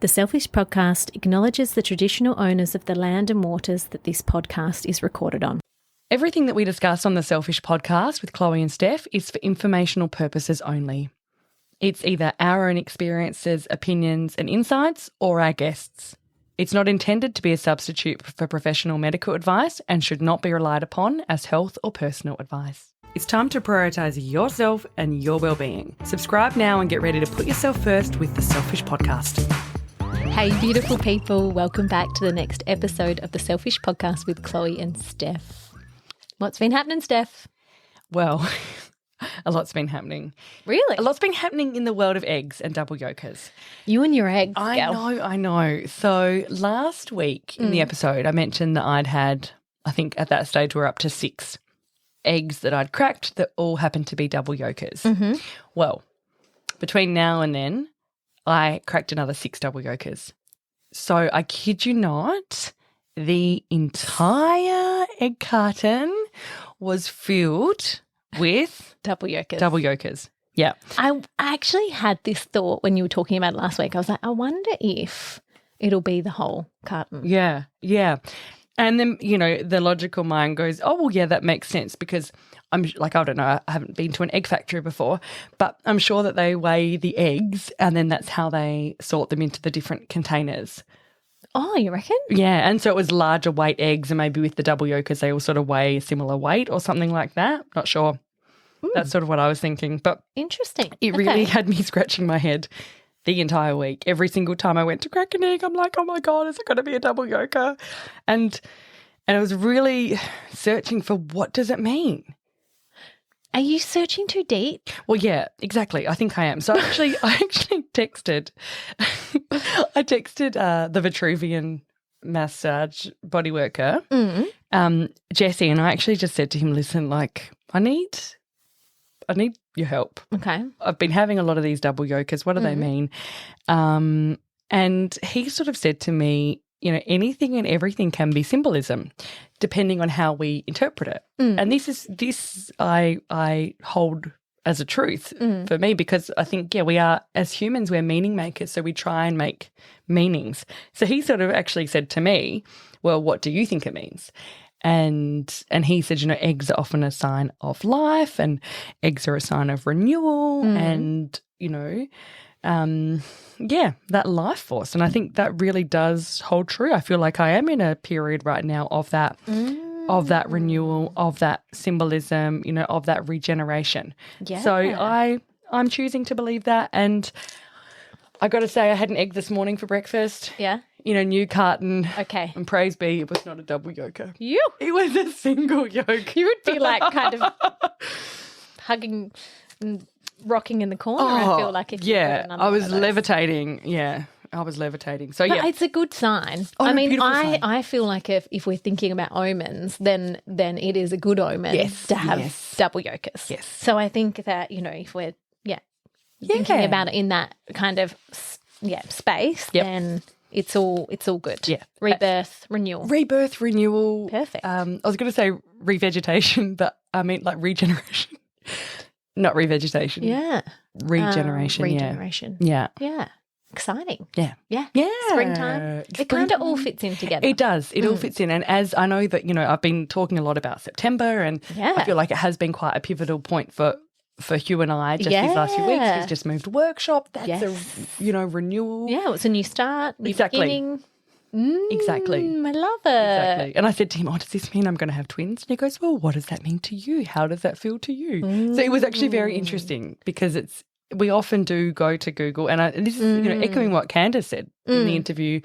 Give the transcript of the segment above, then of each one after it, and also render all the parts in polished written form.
The Selfish Podcast acknowledges the traditional owners of the land and waters that this podcast is recorded on. Everything that we discuss on the Selfish Podcast with Chloe and Steph is for informational purposes only. It's either our own experiences, opinions and insights or our guests. It's not intended to be a substitute for professional medical advice and should not be relied upon as health or personal advice. It's time to prioritise yourself and your well-being. Subscribe now and get ready to put yourself first with the Selfish Podcast. Hey, beautiful people. Welcome back to the next episode of the Selfish Podcast with Chloe and Steph. What's been happening, Steph? Well, a lot's been happening. Really? A lot's been happening in the world of eggs and double yolkers. You and your eggs, I know. So last week in the episode, I mentioned that I'd had, I think at that stage we're up to 6 eggs that I'd cracked that all happened to be double yolkers. Mm-hmm. Well, between now and then, I cracked another 6 double yolkers. So I kid you not, the entire egg carton was filled with double yolkers. Double yolkers. Yeah. I actually had this thought when you were talking about it last week. I was like, I wonder if it'll be the whole carton. Yeah, yeah. And then, you know, the logical mind goes, oh, well, yeah, that makes sense because I'm like, I don't know, I haven't been to an egg factory before, but I'm sure that they weigh the eggs and then that's how they sort them into the different containers. Oh, you reckon? Yeah, and so it was larger weight eggs and maybe with the double yolkers they all sort of weigh a similar weight or something like that. Not sure. That's sort of what I was thinking. But interesting. It really had me scratching my head the entire week. Every single time I went to crack an egg, I'm like, oh my God, is it going to be a double yolker? And I was really searching for what does it mean? Are you searching too deep? Well, yeah, exactly. I think I am. So I actually texted I texted the Vitruvian massage body worker, Jesse, and I actually just said to him, listen, like I need your help. Okay. I've been having a lot of these double yolkers. What do they mean? And he sort of said to me, you know, anything and everything can be symbolism depending on how we interpret it. And this I hold as a truth for me because I think, yeah, we are, as humans, we're meaning makers, so we try and make meanings. So he sort of actually said to me, well, what do you think it means? And he said, you know, eggs are often a sign of life and eggs are a sign of renewal and, you know, that life force. And I think that really does hold true. I feel like I am in a period right now of that renewal, of that symbolism, you know, of that regeneration. Yeah. So I'm choosing to believe that. And I got to say I had an egg this morning for breakfast. Yeah. You know, new carton. Okay. And praise be, it was not a double yolker. It was a single yolk. You would be like kind of hugging and rocking in the corner, I feel like. If I was levitating. Yeah, I was levitating. So, but it's a good sign. Oh, I mean, sign. I feel like if we're thinking about omens, then it is a good omen to have double yokers. Yes. So I think that, you know, if we're thinking about it in that kind of space, then it's all good. Yeah. Rebirth, renewal. Perfect. I was going to say revegetation, but I mean like regeneration. Not revegetation. Yeah. Regeneration. Yeah. Yeah. Exciting. Yeah. Yeah. Springtime. It kind of all fits in together. It does. It all fits in. And as I know that, you know, I've been talking a lot about September and I feel like it has been quite a pivotal point for Hugh and I just these last few weeks. He's just moved workshop. That's a, you know, renewal. Yeah, it's a new start, new beginning. Exactly. I love it. Exactly. And I said to him, does this mean I'm going to have twins? And he goes, well, what does that mean to you? How does that feel to you? So it was actually very interesting because we often do go to Google and this is, you know, echoing what Candace said in the interview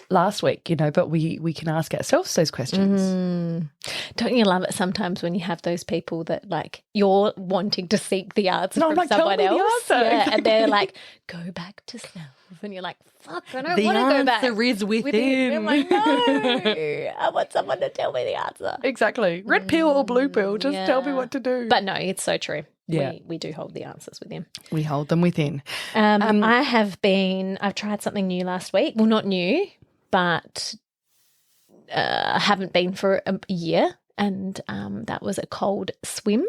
last week, you know, but we can ask ourselves those questions. Don't you love it sometimes when you have those people that like you're wanting to seek the answer from like, someone else? The answer. Yeah, and they're like, go back to self. And you're like, fuck, I don't want to go back. The answer is within. I'm like, no, I want someone to tell me the answer. Exactly. Red pill or blue pill, just tell me what to do. But no, it's so true. Yeah. We do hold the answers within. We hold them within. I've tried something new last week. Well, not new, but I haven't been for a year, and that was a cold swim.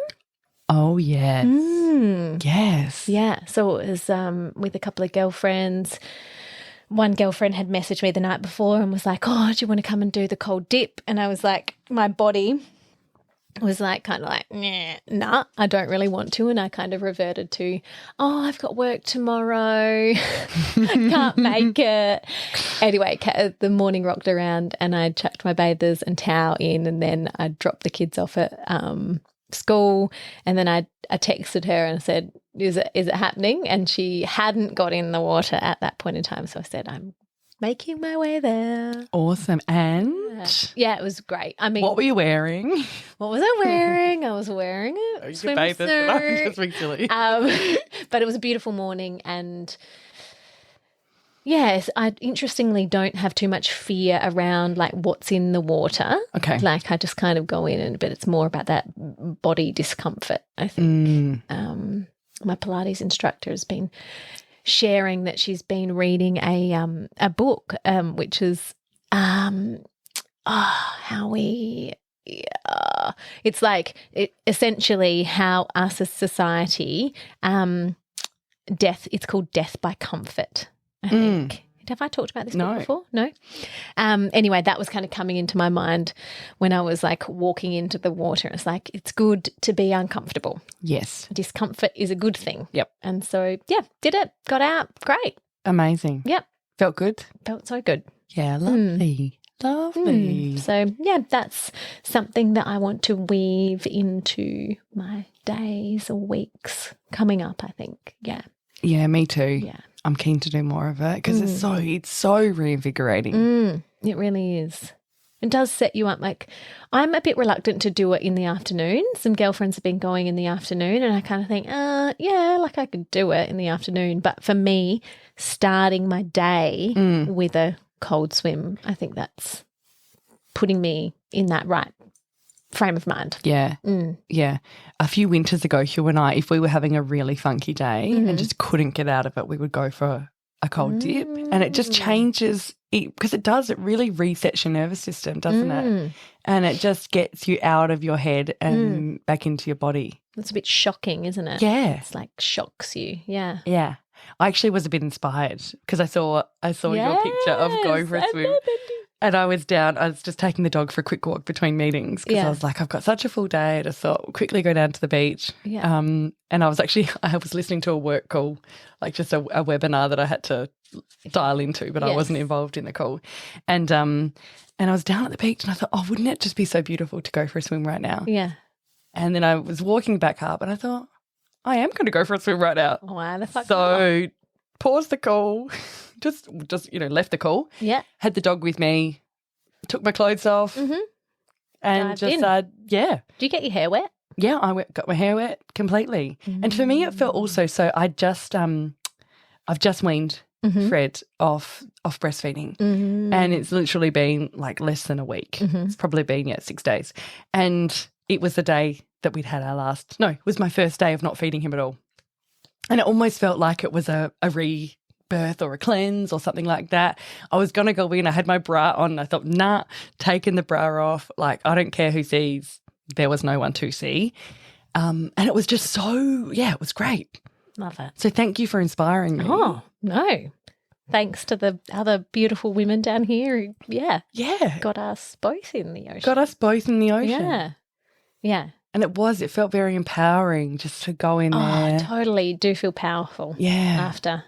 Oh, yes. Yes. Yeah. So it was with a couple of girlfriends. one girlfriend had messaged me the night before and was like, oh, do you want to come and do the cold dip? And I was like, my body was like kind of like, nah, I don't really want to. And I kind of reverted to, oh, I've got work tomorrow. I can't make it. Anyway, the morning rocked around and I chucked my bathers and towel in, and then I dropped the kids off at school, and then I texted her and said, is it happening? And she hadn't got in the water at that point in time. So I said, I'm making my way there. Awesome. And? Yeah, it was great. I mean, what were you wearing? What was I wearing? I was wearing a swimsuit. I'm just being silly. But it was a beautiful morning, and yes, I interestingly don't have too much fear around like what's in the water. Okay. Like I just kind of go in, but it's more about that body discomfort, I think. My Pilates instructor has been sharing that she's been reading a book, which is it's like essentially how us as society, it's called Death by Comfort, I think. Have I talked about this book before? No. Anyway, that was kind of coming into my mind when I was like walking into the water. It's like, it's good to be uncomfortable. Yes. Discomfort is a good thing. Yep. And so, yeah, did it, got out, great. Amazing. Yep. Felt good? Felt so good. Yeah, lovely. Lovely. So, yeah, that's something that I want to weave into my days or weeks coming up, I think. Yeah. Yeah, me too. Yeah. I'm keen to do more of it because it's so reinvigorating. It really is. It does set you up. Like, I'm a bit reluctant to do it in the afternoon. Some girlfriends have been going in the afternoon, and I kind of think, yeah, like I could do it in the afternoon. But for me, starting my day with a cold swim, I think that's putting me in that right frame of mind. Yeah. Yeah. A few winters ago, Hugh and I, if we were having a really funky day and just couldn't get out of it, we would go for a cold dip, and it just changes because it really resets your nervous system, doesn't it? And it just gets you out of your head and back into your body. It's a bit shocking, isn't it? Yeah. It's like shocks you. Yeah. Yeah. I actually was a bit inspired because I saw your picture of going for a swim. And I was just taking the dog for a quick walk between meetings because I was like, I've got such a full day. I just thought, quickly go down to the beach. Yeah. And I was listening to a work call, like just a webinar that I had to dial into, but I wasn't involved in the call. And I was down at the beach and I thought, oh, wouldn't it just be so beautiful to go for a swim right now? Yeah. And then I was walking back up and I thought, I am going to go for a swim right now. Why the fuck So paused the call. Just left the call. Yeah. Had the dog with me, took my clothes off, and just said, yeah. Do you get your hair wet? Yeah, got my hair wet completely. And for me, it felt also so. I've just weaned Fred off breastfeeding, and it's literally been like less than a week. It's probably been 6 days, and it was the day that we'd had it was my first day of not feeding him at all, and it almost felt like it was a rebirth or a cleanse or something like that. I was going to go in. I had my bra on. I thought, nah, taking the bra off. Like, I don't care who sees. There was no one to see. And it was just it was great. Love it. So thank you for inspiring me. Oh, no. Thanks to the other beautiful women down here who, got us both in the ocean. Yeah. Yeah. And it felt very empowering just to go in there. Oh, totally. Do feel powerful. Yeah. After,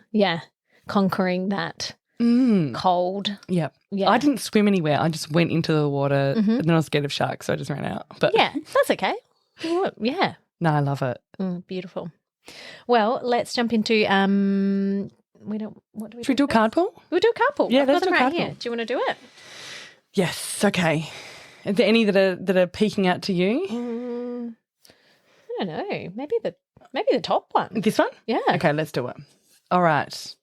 conquering that cold. Yep. Yeah. I didn't swim anywhere. I just went into the water and then I was scared of sharks, so I just ran out. But yeah, that's okay. Yeah. No, I love it. Beautiful. Well, let's jump into should we do a card pull? We'll do a card pull. Yeah, let's do a card pull. Do you want to do it? Yes. Okay. Are there any that are peeking out to you? I don't know. Maybe the top one. This one? Yeah. Okay, let's do it. All right.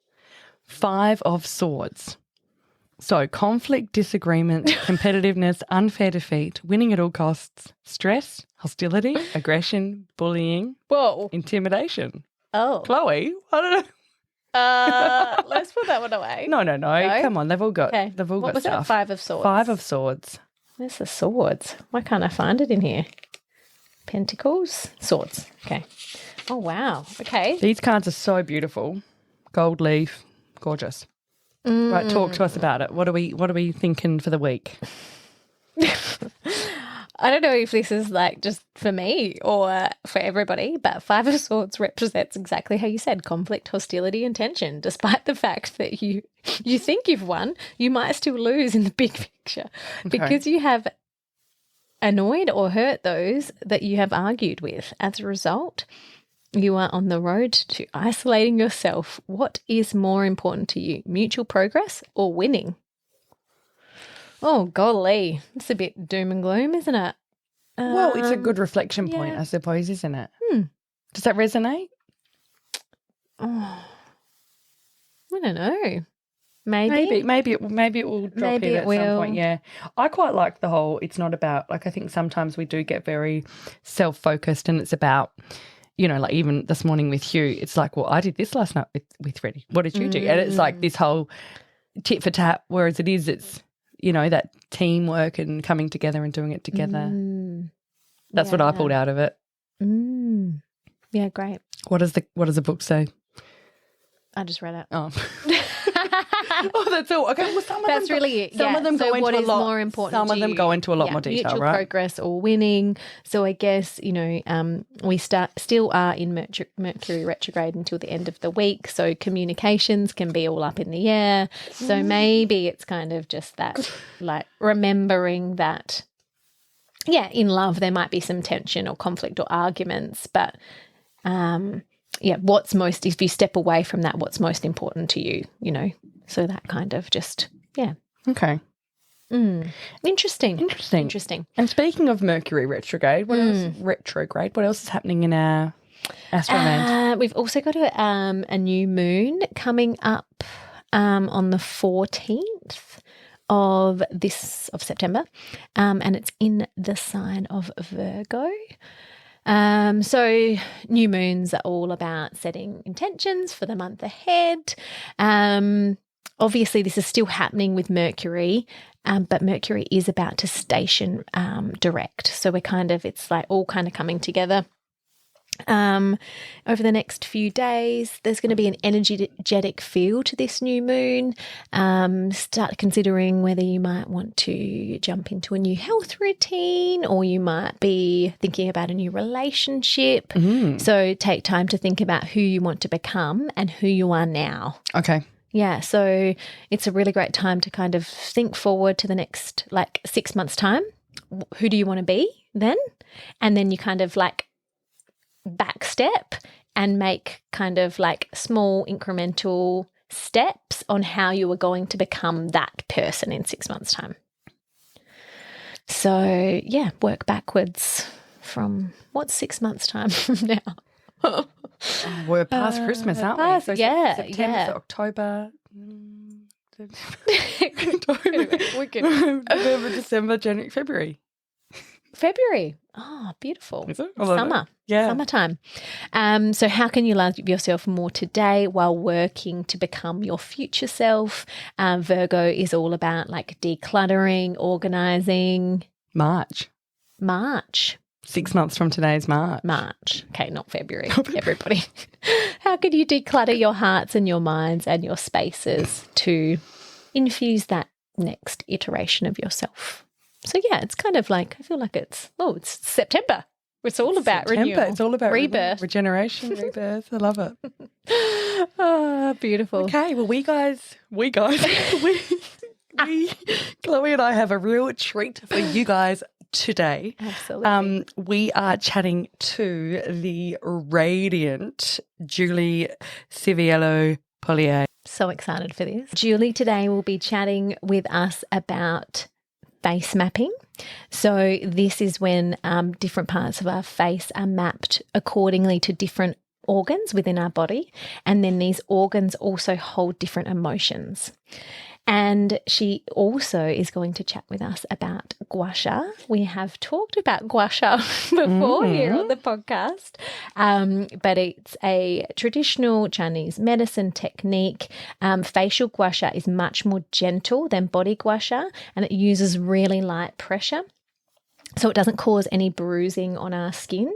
5 of Swords. So conflict, disagreement, competitiveness, unfair defeat, winning at all costs, stress, hostility, aggression, bullying, intimidation. Oh. Chloe, I don't know. Let's put that one away. No. Come on, they've all got stuff. What was that? 5 of Swords. 5 of Swords. Where's the swords? Why can't I find it in here? Pentacles, swords. Okay. Oh, wow. Okay. These cards are so beautiful. Gold leaf, gorgeous. Right, talk to us about it. What are we thinking for the week? I don't know if this is like just for me or for everybody, but Five of Swords represents exactly how you said, conflict, hostility, and tension. Despite the fact that you think you've won, you might still lose in the big picture because you have annoyed or hurt those that you have argued with. As a result, you are on the road to isolating yourself. What is more important to you, mutual progress or winning? Oh, golly. It's a bit doom and gloom, isn't it? Well, it's a good reflection point, I suppose, isn't it? Does that resonate? Oh, I don't know. Maybe it will drop in at some point. Yeah, I quite like the whole. It's not about like I think sometimes we do get very self-focused, and it's about like even this morning with Hugh. It's like, well, I did this last night with Freddie. What did you do? And it's like this whole tit for tat. Whereas it's that teamwork and coming together and doing it together. That's what I pulled out of it. Yeah, great. What does the book say? I just read it. Oh. Oh, that's all. Okay, well, some of them go into a lot more important. Some of them go into a lot more detail, mutual right? Progress or winning. So I guess we still are in Mercury retrograde until the end of the week. So communications can be all up in the air. So maybe it's kind of just that, like remembering that. Yeah, in love there might be some tension or conflict or arguments, but what's most, if you step away from that, what's most important to you, so that kind of just, Okay. Interesting. And speaking of Mercury retrograde, what else is happening in our astroland? We've also got a new moon coming up on the 14th of September, and it's in the sign of Virgo. So new moons are all about setting intentions for the month ahead. Obviously this is still happening with Mercury, but Mercury is about to station direct. So it's like all kind of coming together. Over the next few days, there's going to be an energetic feel to this new moon. Start considering whether you might want to jump into a new health routine or you might be thinking about a new relationship. So take time to think about who you want to become and who you are now. Okay. Yeah, so it's a really great time to kind of think forward to the next 6 months' time. Who do you want to be then? And then you kind of back step and make kind of small incremental steps on how you are going to become that person in 6 months' time. So, work backwards from what's 6 months' time from now? We're past Christmas, aren't we? So September, October. November, December, January, February. Oh, beautiful. Is it? Summer. Yeah. Summertime. So how can you love yourself more today while working to become your future self? Virgo is all about decluttering, organising. March. 6 months from today is March. Okay, not February, everybody. How could you declutter your hearts and your minds and your spaces to infuse that next iteration of yourself? So, it's kind of I feel like it's September. It's all about renewal. It's all about rebirth. Regeneration, rebirth. I love it. Oh, beautiful. Okay, well, we Chloe and I have a real treat for you guys today. Absolutely. We are chatting to the radiant Julie Civiello Polier. So excited for this. Julie today will be chatting with us about face mapping. So this is when different parts of our face are mapped accordingly to different organs within our body, and then these organs also hold different emotions. And she also is going to chat with us about Gua Sha. We have talked about Gua Sha before here on the podcast, but it's a traditional Chinese medicine technique. Facial Gua Sha is much more gentle than body Gua Sha, and it uses really light pressure. so it doesn't cause any bruising on our skin.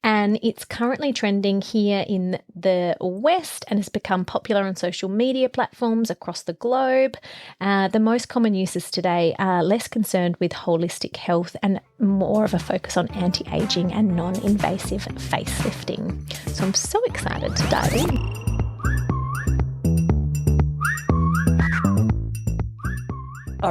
And it's currently trending here in the West and has become popular on social media platforms across the globe. The most common uses today are less concerned with holistic health and more of a focus on anti-aging and non-invasive facelifting. So I'm so excited to dive in.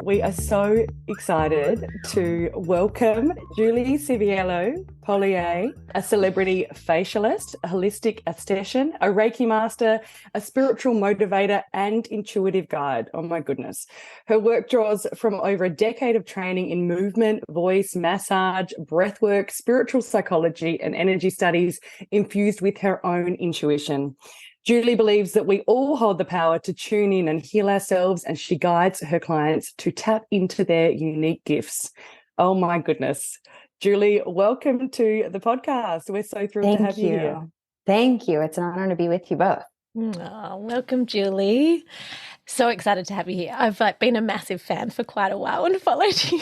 We are so excited to welcome Julie Civiello Polier, a celebrity facialist, a holistic esthetician, a Reiki master, a spiritual motivator, and intuitive guide. Oh my goodness. Her work draws from over a decade of training in movement, voice, massage, breathwork, spiritual psychology, and energy studies infused with her own intuition. Julie believes that we all hold the power to tune in and heal ourselves, and she guides her clients to tap into their unique gifts. Oh my goodness. Julie, welcome to the podcast. We're so thrilled to have you here. Thank you. It's an honor to be with you both. Oh, welcome, Julie. So excited to have you here. I've been a massive fan for quite a while and followed you.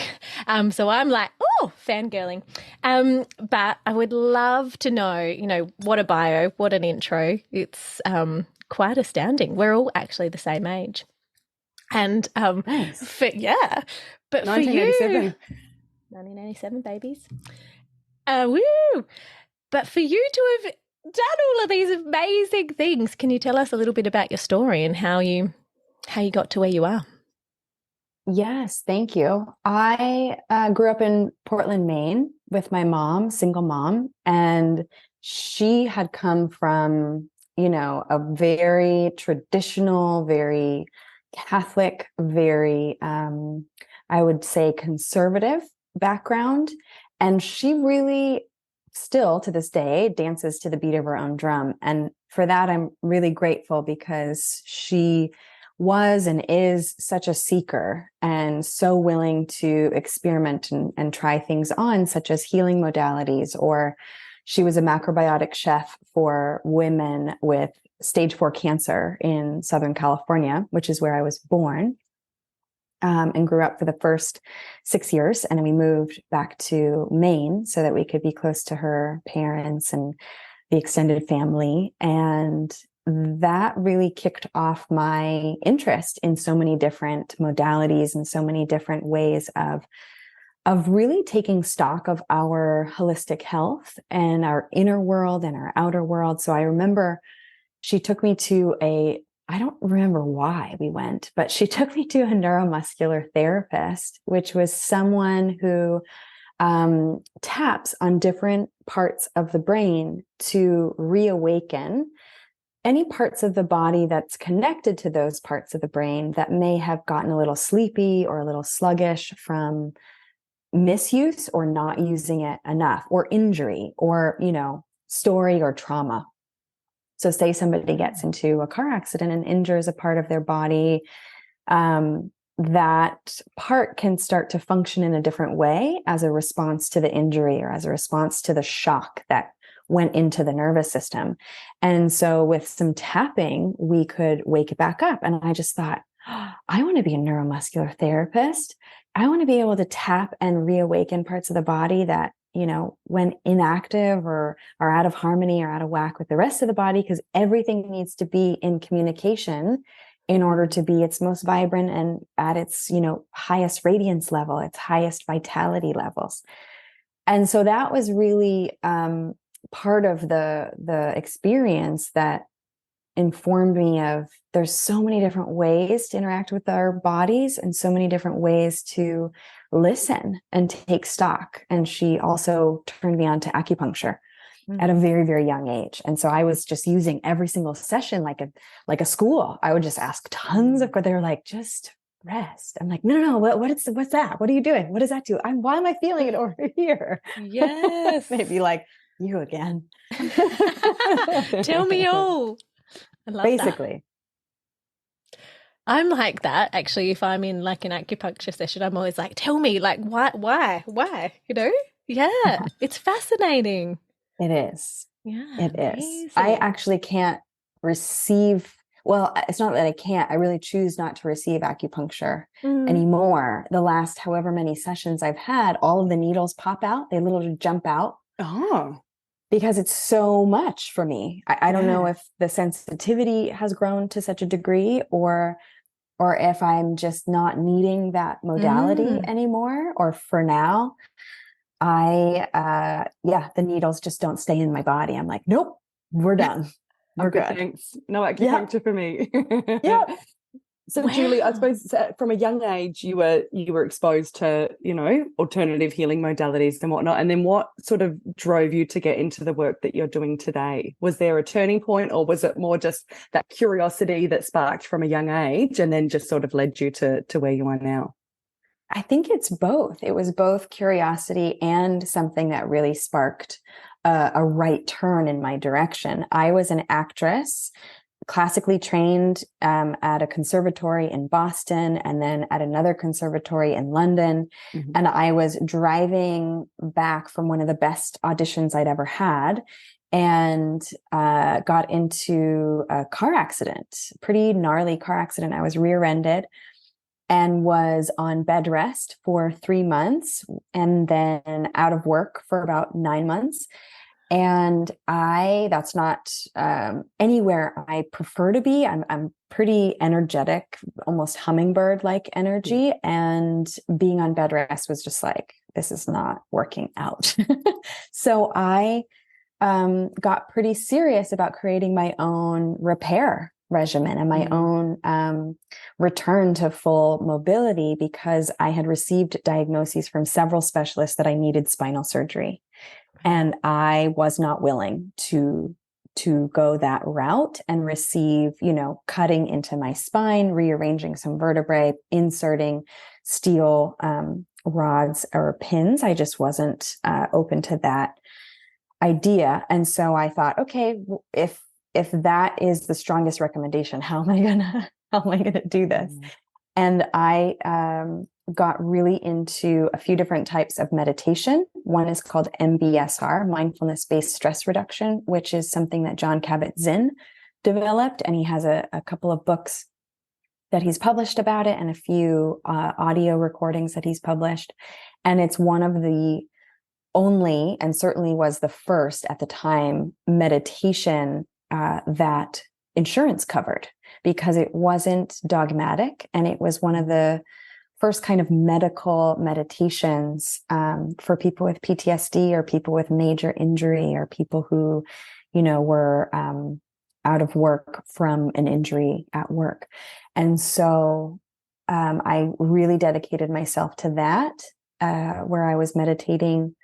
So I'm like, oh, fangirling. But I would love to know, what a bio, what an intro. It's quite astounding. We're all actually the same age. And Nice. But 1987. for you, 1987 babies. Woo! But for you to have done all of these amazing things, can you tell us a little bit about your story and how you got to where you are? Yes, thank you. I grew up in Portland, Maine with my mom, single mom, and she had come from, a very traditional, very Catholic, very, I would say conservative background. And she really still to this day dances to the beat of her own drum. And for that, I'm really grateful because she was and is such a seeker and so willing to experiment and try things on, such as healing modalities, or she was a macrobiotic chef for women with stage 4 cancer in Southern California, which is where I was born, and grew up for the first 6 years. And then we moved back to Maine so that we could be close to her parents and the extended family. And that really kicked off my interest in so many different modalities and so many different ways of really taking stock of our holistic health and our inner world and our outer world. So I remember she took me to I don't remember why we went, but she took me to a neuromuscular therapist, which was someone who taps on different parts of the brain to reawaken any parts of the body that's connected to those parts of the brain that may have gotten a little sleepy or a little sluggish from misuse or not using it enough, or injury, or, story or trauma. So say somebody gets into a car accident and injures a part of their body, that part can start to function in a different way as a response to the injury or as a response to the shock that went into the nervous system. And so with some tapping, we could wake it back up. And I just thought, I want to be a neuromuscular therapist. I want to be able to tap and reawaken parts of the body that, when inactive or are out of harmony or out of whack with the rest of the body, because everything needs to be in communication in order to be its most vibrant and at its, highest radiance level, its highest vitality levels. And so that was really part of the experience that informed me of there's so many different ways to interact with our bodies and so many different ways to listen and take stock. And she also turned me on to acupuncture at a very, very young age. And so I was just using every single session like a school. I would just ask tons of, they're like, just rest. I'm like, no, what's that? What are you doing? What does that do? Why am I feeling it over here? Yes. Maybe like you again. Tell me all. I love Basically. That. I'm like that, actually. If I'm in like an acupuncture session, I'm always like, tell me, like, why? Yeah, it's fascinating. It is. Yeah, It amazing. is. I actually can't receive, Well, it's not that I can't. I really choose not to receive acupuncture Mm. anymore. The last however many sessions I've had, all of the needles pop out. They literally jump out. Oh, Because it's so much for me. I don't know Yeah. if the sensitivity has grown to such a degree, or if I'm just not needing that modality anymore, or for now, the needles just don't stay in my body. I'm like, nope, we're done. We're I'm good, good. thanks. No acupuncture for me. Yeah. So, Wow. Julie, I suppose from a young age you were exposed to, alternative healing modalities and whatnot. And then what sort of drove you to get into the work that you're doing today? Was there a turning point, or was it more just that curiosity that sparked from a young age and then just sort of led you to where you are now? I think it's both. It was both curiosity and something that really sparked a right turn in my direction. I was an actress, classically trained at a conservatory in Boston, and then at another conservatory in London. Mm-hmm. And I was driving back from one of the best auditions I'd ever had, and got into a car accident, pretty gnarly car accident. I was rear-ended and was on bed rest for 3 months, and then out of work for about 9 months. And that's not anywhere I prefer to be. I'm pretty energetic, almost hummingbird-like energy. Yeah. And being on bed rest was just like, this is not working out. So I got pretty serious about creating my own repair regimen and my own return to full mobility, because I had received diagnoses from several specialists that I needed spinal surgery. And I was not willing to go that route and receive, cutting into my spine, rearranging some vertebrae, inserting steel rods or pins. I just wasn't open to that idea. And so I thought, okay, if that is the strongest recommendation, how am I gonna do this? And I got really into a few different types of meditation. One is called MBSR, mindfulness-based stress reduction, which is something that Jon Kabat-Zinn developed. And he has a couple of books that he's published about it, and a few audio recordings that he's published. And it's one of the only, and certainly was the first at the time, meditation that insurance covered, because it wasn't dogmatic, and it was one of the first kind of medical meditations for people with PTSD, or people with major injury, or people who, were out of work from an injury at work. And so I really dedicated myself to that, where I was meditating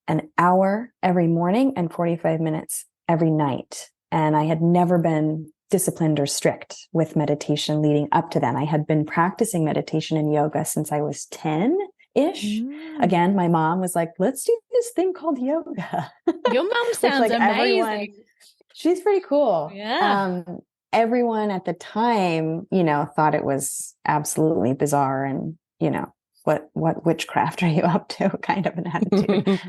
an hour every morning and 45 minutes every night. And I had never been disciplined or strict with meditation leading up to then. I had been practicing meditation and yoga since I was 10-ish. Again, my mom was like, let's do this thing called yoga. Your mom sounds amazing. She's pretty cool. Yeah. Everyone at the time, thought it was absolutely bizarre, and, what witchcraft are you up to kind of an attitude.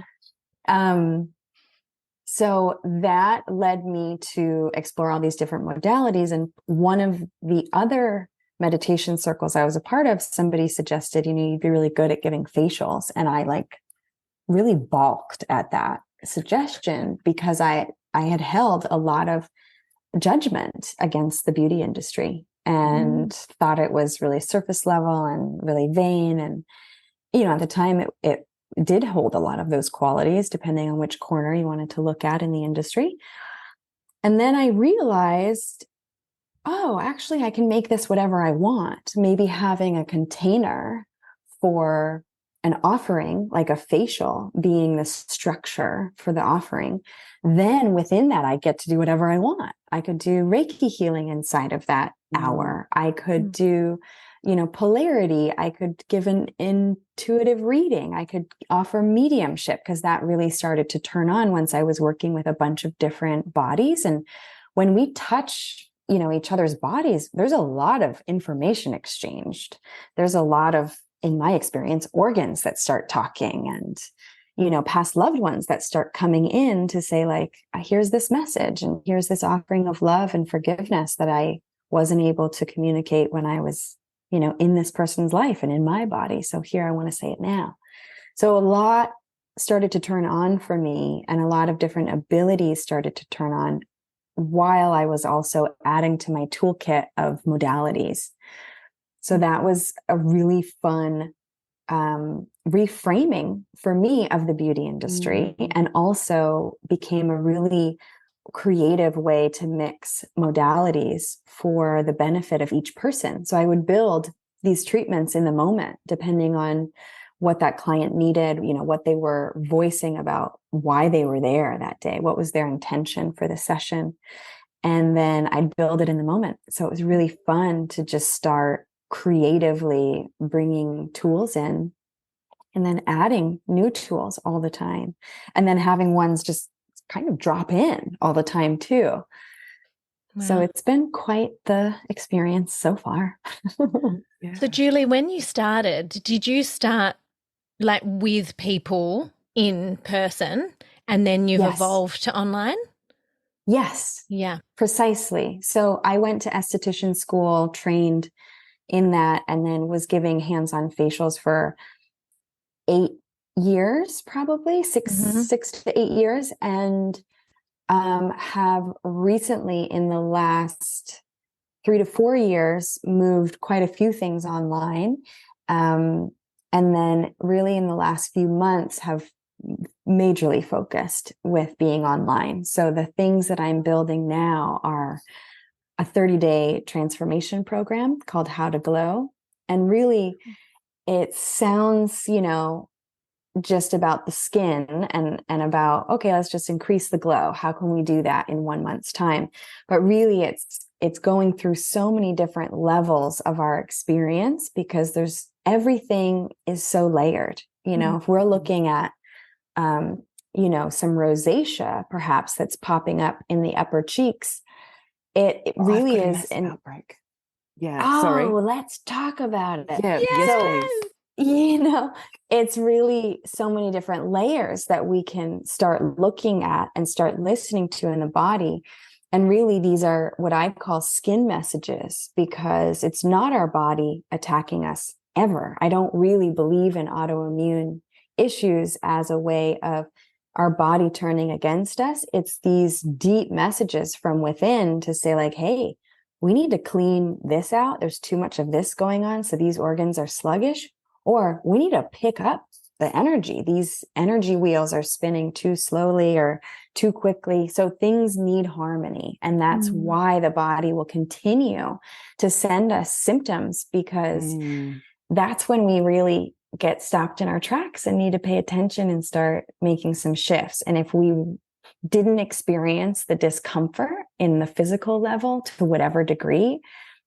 So that led me to explore all these different modalities. And one of the other meditation circles I was a part of, somebody suggested, you'd be really good at giving facials. And I really balked at that suggestion, because I had held a lot of judgment against the beauty industry and thought it was really surface level and really vain. And, at the time it did hold a lot of those qualities, depending on which corner you wanted to look at in the industry. And then I realized, oh, actually, I can make this whatever I want. Maybe having a container for an offering, like a facial being the structure for the offering, then within that, I get to do whatever I want. I could do Reiki healing inside of that hour. I could do polarity. I could give an intuitive reading. I could offer mediumship, because that really started to turn on once I was working with a bunch of different bodies. And when we touch, each other's bodies, there's a lot of information exchanged. There's a lot of, in my experience, organs that start talking, and, past loved ones that start coming in to say, like, here's this message, and here's this offering of love and forgiveness that I wasn't able to communicate when I was, in this person's life and in my body. So here I want to say it now. So a lot started to turn on for me, and a lot of different abilities started to turn on while I was also adding to my toolkit of modalities. So that was a really fun reframing for me of the beauty industry, and also became a really creative way to mix modalities for the benefit of each person. So I would build these treatments in the moment, depending on what that client needed, what they were voicing about why they were there that day, what was their intention for the session. And then I'd build it in the moment. So it was really fun to just start creatively bringing tools in and then adding new tools all the time. And then having ones just kind of drop in all the time too. Wow. So it's been quite the experience so far. Yeah. So Julie, when you started, did you start like with people in person and then you've evolved to online? Yes. Yeah. Precisely. So I went to esthetician school, trained in that, and then was giving hands-on facials for 8 years, probably 6 to 8 years. And have recently in the last 3 to 4 years moved quite a few things online. And then really in the last few months have majorly focused with being online. So the things that I'm building now are a 30-day transformation program called How to Glow. And really it sounds, just about the skin and about, okay, let's just increase the glow. How can we do that in 1 month's time? But really it's going through so many different levels of our experience, because everything is so layered. If we're looking at, some rosacea perhaps that's popping up in the upper cheeks, it really is an outbreak. Yeah. Sorry. Let's talk about it. Yeah. Yes, please. It's really so many different layers that we can start looking at and start listening to in the body. And really, these are what I call skin messages, because it's not our body attacking us ever. I don't really believe in autoimmune issues as a way of our body turning against us. It's these deep messages from within to say like, hey, we need to clean this out. There's too much of this going on. So these organs are sluggish, or we need to pick up the energy. These energy wheels are spinning too slowly or too quickly. So things need harmony. And that's why the body will continue to send us symptoms, because that's when we really get stopped in our tracks and need to pay attention and start making some shifts. And if we didn't experience the discomfort in the physical level to whatever degree,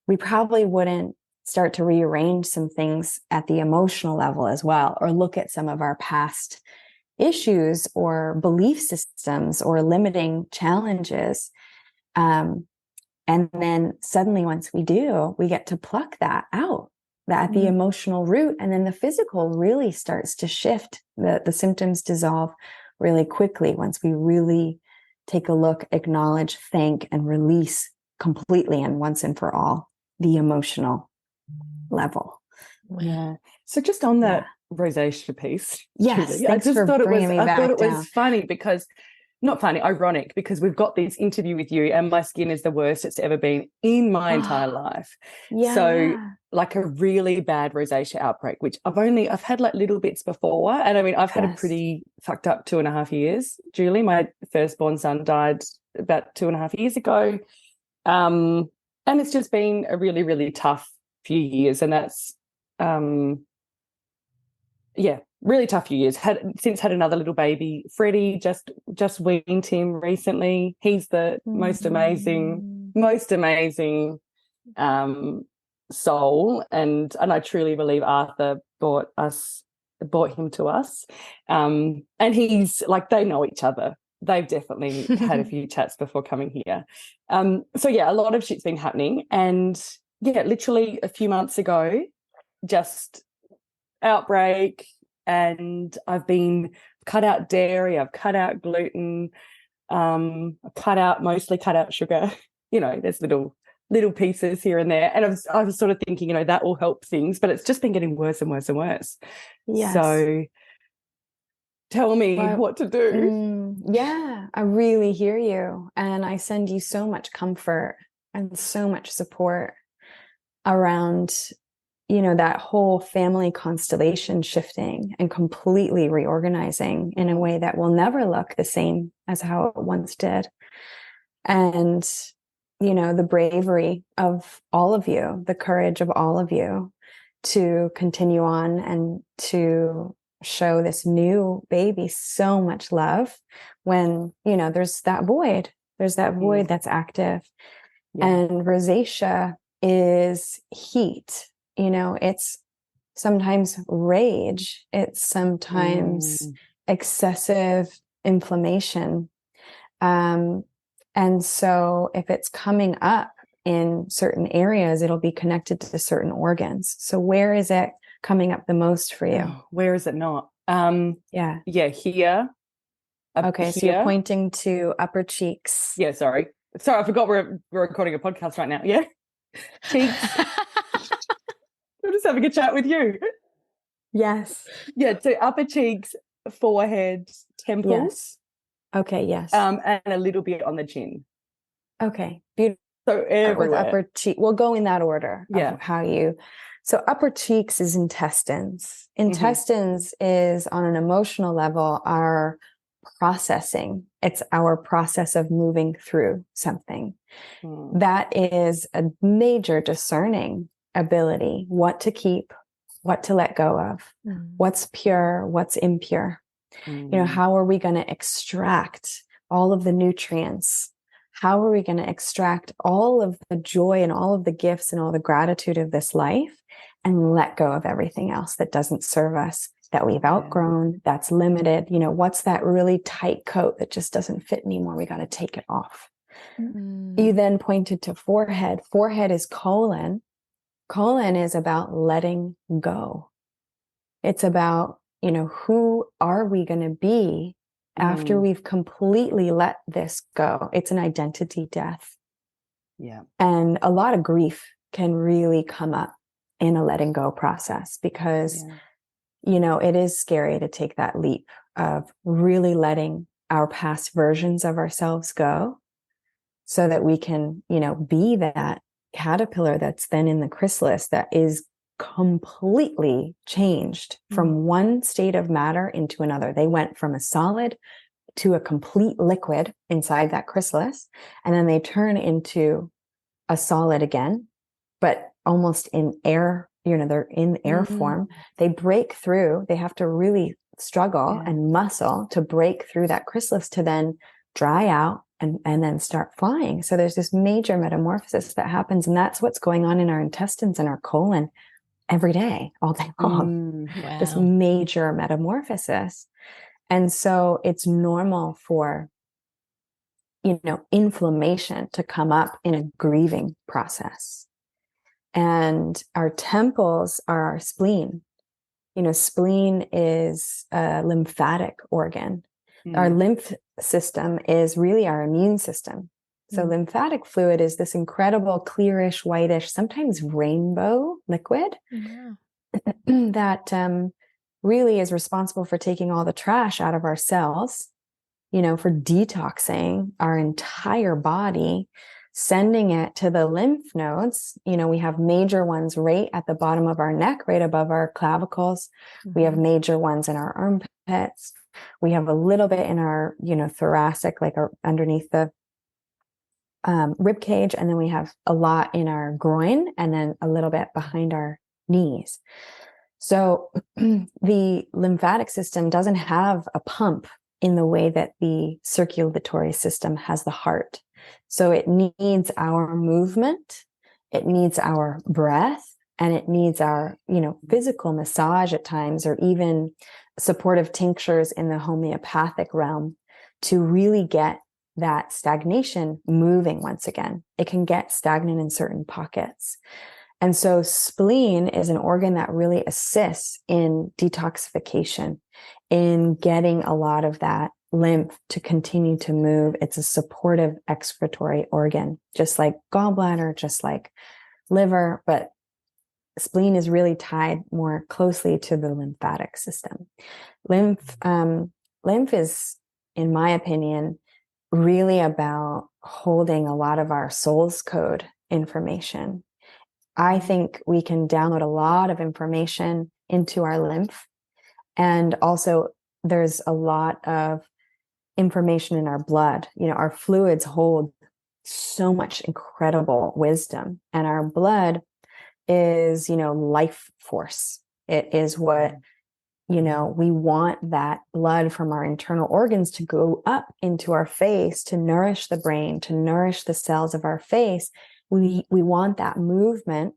we probably wouldn't start to rearrange some things at the emotional level as well, or look at some of our past issues or belief systems or limiting challenges. And then suddenly once we do, we get to pluck that out, that the emotional root, and then the physical really starts to shift. The symptoms dissolve really quickly once we really take a look, acknowledge, thank, and release completely and once and for all the emotional level. Yeah. So just on that rosacea piece, yes, Julie, I just thought it was down. funny, because not funny, ironic, because we've got this interview with you and my skin is the worst it's ever been in my entire life. Like a really bad rosacea outbreak, which I've had like little bits before. And I mean, I've had a pretty fucked up 2.5 years. Julie, my firstborn son, died about 2.5 years ago. And it's just been a really, really tough few years. And that's, really tough few years. Since had another little baby, Freddie, just weaned him recently. He's the most amazing soul, and I truly believe Arthur brought him to us. And he's like, they know each other. They've definitely had a few chats before coming here. So a lot of shit's been happening, and literally a few months ago, just outbreak. And I've been cut out dairy, I've cut out gluten, I've mostly cut out sugar. There's little little pieces here and there. And I was sort of thinking, you know, that will help things, but it's just been getting worse and worse and worse. Yes. So tell me what to do. Yeah, I really hear you. And I send you so much comfort and so much support around, you know, that whole family constellation shifting and completely reorganizing in a way that will never look the same as how it once did. And, you know, the bravery of all of you, the courage of all of you to continue on and to show this new baby so much love when, you know, there's that void that's active. Yeah. And rosacea is heat, you know, it's sometimes rage, it's sometimes excessive inflammation. And so if it's coming up in certain areas, it'll be connected to certain organs. So where is it coming up the most for you? Oh, where is it not? Yeah, here. Okay, here. so you're pointing to upper cheeks. Yeah, sorry, I forgot we're recording a podcast right now. Yeah, cheeks. I'm just having a chat with you. Yes. Yeah, so upper cheeks, forehead, temples. Yes. Okay, yes. And a little bit on the chin. Okay, beautiful. So everywhere. With upper cheek, we'll go in that order. Yeah. Of how you. So upper cheeks is intestines. Intestines is on an emotional level our processing. It's our process of moving through something. That is a major discerning ability. What to keep, what to let go of, what's pure, what's impure. You know, how are we going to extract all of the nutrients? How are we going to extract all of the joy and all of the gifts and all the gratitude of this life and let go of everything else that doesn't serve us, that we've outgrown, that's limited? You know, what's that really tight coat that just doesn't fit anymore? We got to take it off. You then pointed to forehead. Forehead is colon. Colon is about letting go. It's about, you know, who are we going to be after we've completely let this go? It's an identity death. Yeah. And a lot of grief can really come up in a letting go process because, you know, it is scary to take that leap of really letting our past versions of ourselves go so that we can, you know, be that caterpillar that's then in the chrysalis that is completely changed from one state of matter into another. They went from a solid to a complete liquid inside that chrysalis, and then they turn into a solid again, but almost in air, you know, they're in air form. They break through, they have to really struggle and muscle to break through that chrysalis to then dry out and then start flying. So there's this major metamorphosis that happens, and that's what's going on in our intestines and our colon every day, all day long. Wow. This major metamorphosis. And so it's normal for, you know, inflammation to come up in a grieving process. And our temples are our spleen. You know, spleen is a lymphatic organ. Our lymph system is really our immune system. So lymphatic fluid is this incredible clearish, whitish, sometimes rainbow liquid that really is responsible for taking all the trash out of our cells, you know, for detoxing our entire body, sending it to the lymph nodes. You know, we have major ones right at the bottom of our neck, right above our clavicles. We have major ones in our armpits. We have a little bit in our, you know, thoracic, like underneath the rib cage. And then we have a lot in our groin and then a little bit behind our knees. So the lymphatic system doesn't have a pump in the way that the circulatory system has the heart. So it needs our movement, it needs our breath, and it needs our, you know, physical massage at times, or even supportive tinctures in the homeopathic realm to really get that stagnation moving once again. It can get stagnant in certain pockets. And so spleen is an organ that really assists in detoxification, in getting a lot of that lymph to continue to move. It's a supportive excretory organ, just like gallbladder, just like liver, but spleen is really tied more closely to the lymphatic system. Lymph is, in my opinion, really about holding a lot of our soul's code information. I think we can download a lot of information into our lymph. And also there's a lot of information in our blood. You know, our fluids hold so much incredible wisdom, and our blood is, you know, life force. It is what, you know, we want that blood from our internal organs to go up into our face, to nourish the brain, to nourish the cells of our face. We want that movement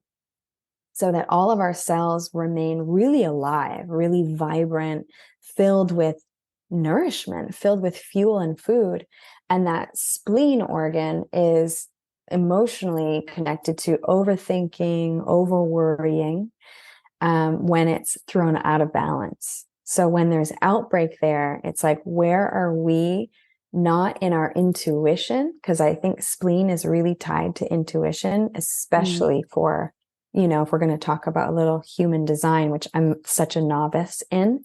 so that all of our cells remain really alive, really vibrant, filled with nourishment, filled with fuel and food. And that spleen organ is emotionally connected to overthinking, over worrying, when it's thrown out of balance. So when there's outbreak there, it's like, where are we not in our intuition? Because I think spleen is really tied to intuition, especially for, you know, if we're going to talk about a little human design, which I'm such a novice in.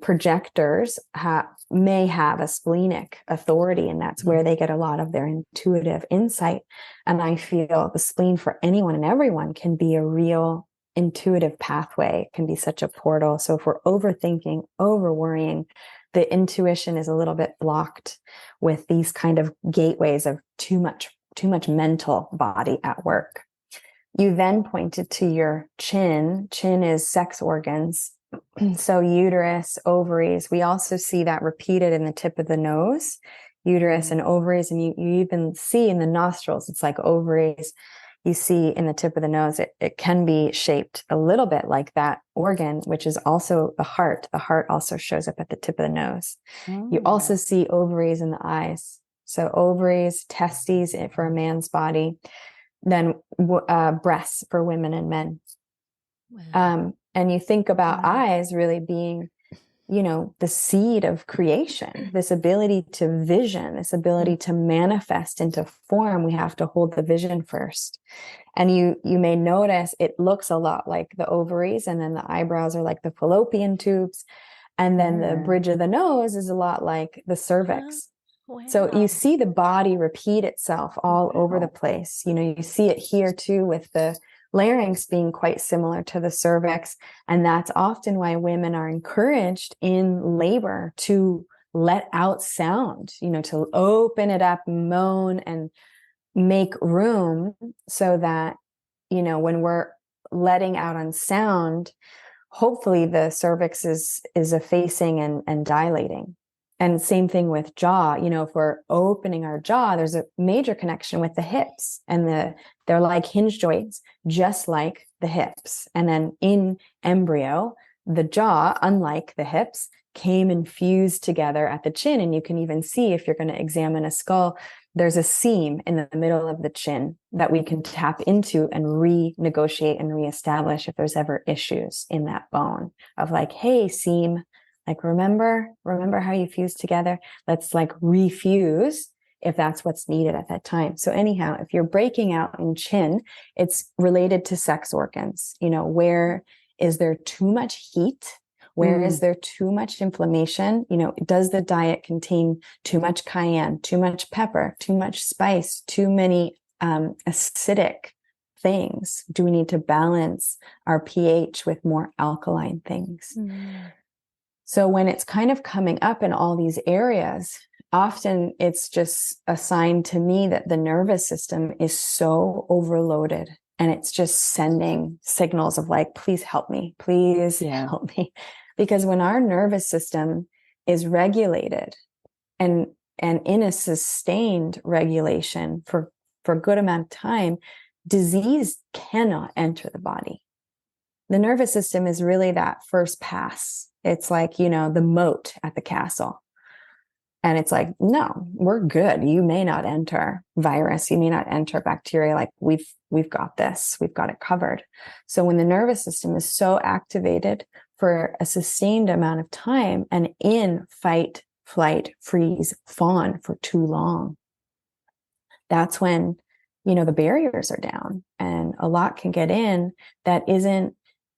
Projectors may have a splenic authority, and that's where they get a lot of their intuitive insight. And I feel the spleen for anyone and everyone can be a real intuitive pathway, can be such a portal. So if we're overthinking, over worrying, the intuition is a little bit blocked with these kind of gateways of too much mental body at work. You then pointed to your chin. Chin is sex organs. So uterus, ovaries, we also see that repeated in the tip of the nose, uterus and ovaries. And you even see in the nostrils, it's like ovaries. You see in the tip of the nose, it can be shaped a little bit like that organ, which is also the heart. The heart also shows up at the tip of the nose. You also see ovaries in the eyes. So ovaries, testes for a man's body, then breasts for women and men. Wow. And you think about eyes really being, you know, the seed of creation, this ability to vision, this ability to manifest into form. We have to hold the vision first. And you may notice it looks a lot like the ovaries, and then the eyebrows are like the fallopian tubes. And then the bridge of the nose is a lot like the cervix. Wow. So you see the body repeat itself all over the place. You know, you see it here too with the larynx being quite similar to the cervix. And that's often why women are encouraged in labor to let out sound, you know, to open it up, moan, and make room so that, you know, when we're letting out on sound, hopefully the cervix is effacing and dilating. And same thing with jaw. You know, if we're opening our jaw, there's a major connection with the hips, and they're like hinge joints, just like the hips. And then in embryo, the jaw, unlike the hips, came and fused together at the chin. And you can even see, if you're going to examine a skull, there's a seam in the middle of the chin that we can tap into and renegotiate and reestablish if there's ever issues in that bone of like, hey, seam, like, remember how you fused together? Let's like refuse if that's what's needed at that time. So anyhow, if you're breaking out in chin, it's related to sex organs. You know, where is there too much heat? Where is there too much inflammation? You know, does the diet contain too much cayenne, too much pepper, too much spice, too many acidic things? Do we need to balance our pH with more alkaline things? So when it's kind of coming up in all these areas, often it's just a sign to me that the nervous system is so overloaded, and it's just sending signals of like, please help me, please help me. Because when our nervous system is regulated and in a sustained regulation for a good amount of time, disease cannot enter the body. The nervous system is really that first pass. It's like, you know, the moat at the castle. And it's like, no, we're good. You may not enter virus. You may not enter bacteria. Like we've got this. We've got it covered. So when the nervous system is so activated for a sustained amount of time and in fight, flight, freeze, fawn for too long. That's when, the barriers are down and a lot can get in that isn't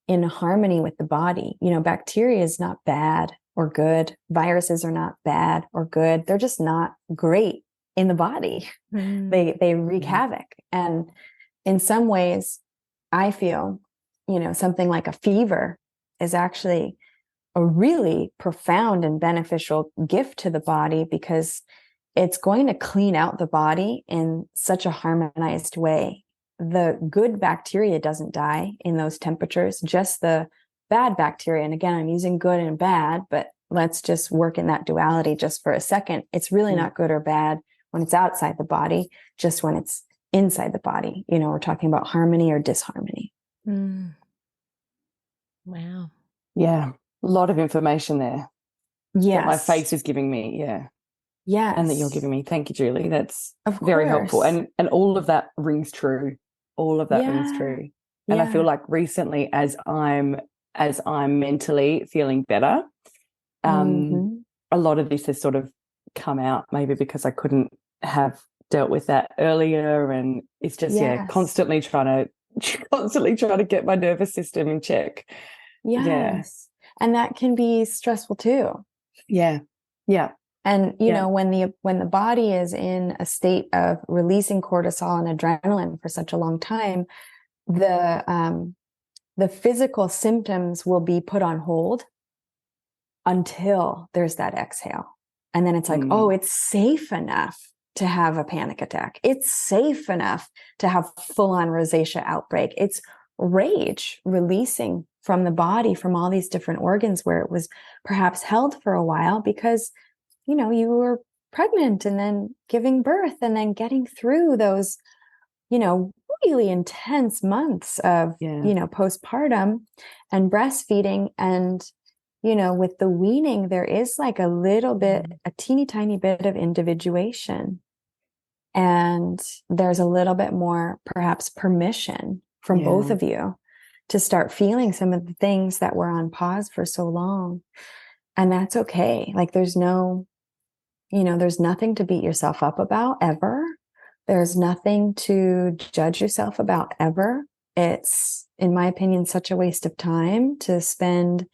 in harmony with the body. Bacteria is not bad or good. Viruses are not bad or good. They're just not great in the body. They wreak havoc. And in some ways, I feel, something like a fever is actually a really profound and beneficial gift to the body, because it's going to clean out the body in such a harmonized way. The good bacteria doesn't die in those temperatures, just the bad bacteria. And again, I'm using good and bad, but let's just work in that duality just for a second. It's really not good or bad when it's outside the body, just when it's inside the body. We're talking about harmony or disharmony. Wow. Yeah. A lot of information there. Yes. That my face is giving me. Yeah. Yes. And that you're giving me. Thank you, Julie. That's of very course. helpful. And all of that rings true. All of that rings true. And I feel like recently, as I'm mentally feeling better, a lot of this has sort of come out, maybe because I couldn't have dealt with that earlier. And it's just, constantly trying to get my nervous system in check. Yes. Yeah. And that can be stressful too. Yeah. Yeah. And, when the body is in a state of releasing cortisol and adrenaline for such a long time, the physical symptoms will be put on hold until there's that exhale. And then it's like, oh, it's safe enough to have a panic attack. It's safe enough to have full-on rosacea outbreak. It's rage releasing from the body, from all these different organs where it was perhaps held for a while because you were pregnant and then giving birth and then getting through those, really intense months of, postpartum and breastfeeding. And, with the weaning, there is like a little bit, a teeny tiny bit of individuation. And there's a little bit more perhaps permission from both of you to start feeling some of the things that were on pause for so long. And that's okay. Like there's nothing to beat yourself up about ever. There's nothing to judge yourself about ever. It's, in my opinion, such a waste of time to spend,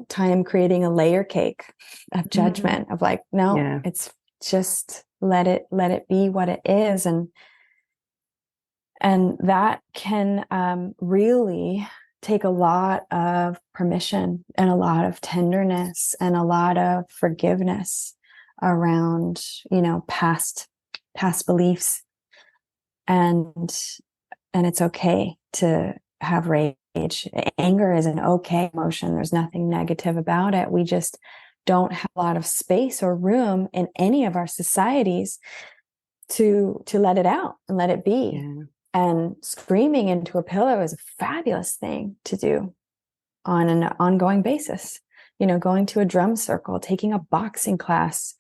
time creating a layer cake of judgment of like, no, it's just let it be what it is. And that can really take a lot of permission and a lot of tenderness and a lot of forgiveness around, past beliefs. And it's okay to have rage. Anger is an okay emotion. There's nothing negative about it. We just don't have a lot of space or room in any of our societies to let it out and let it be. Yeah. And screaming into a pillow is a fabulous thing to do on an ongoing basis. Going to a drum circle, taking a boxing class.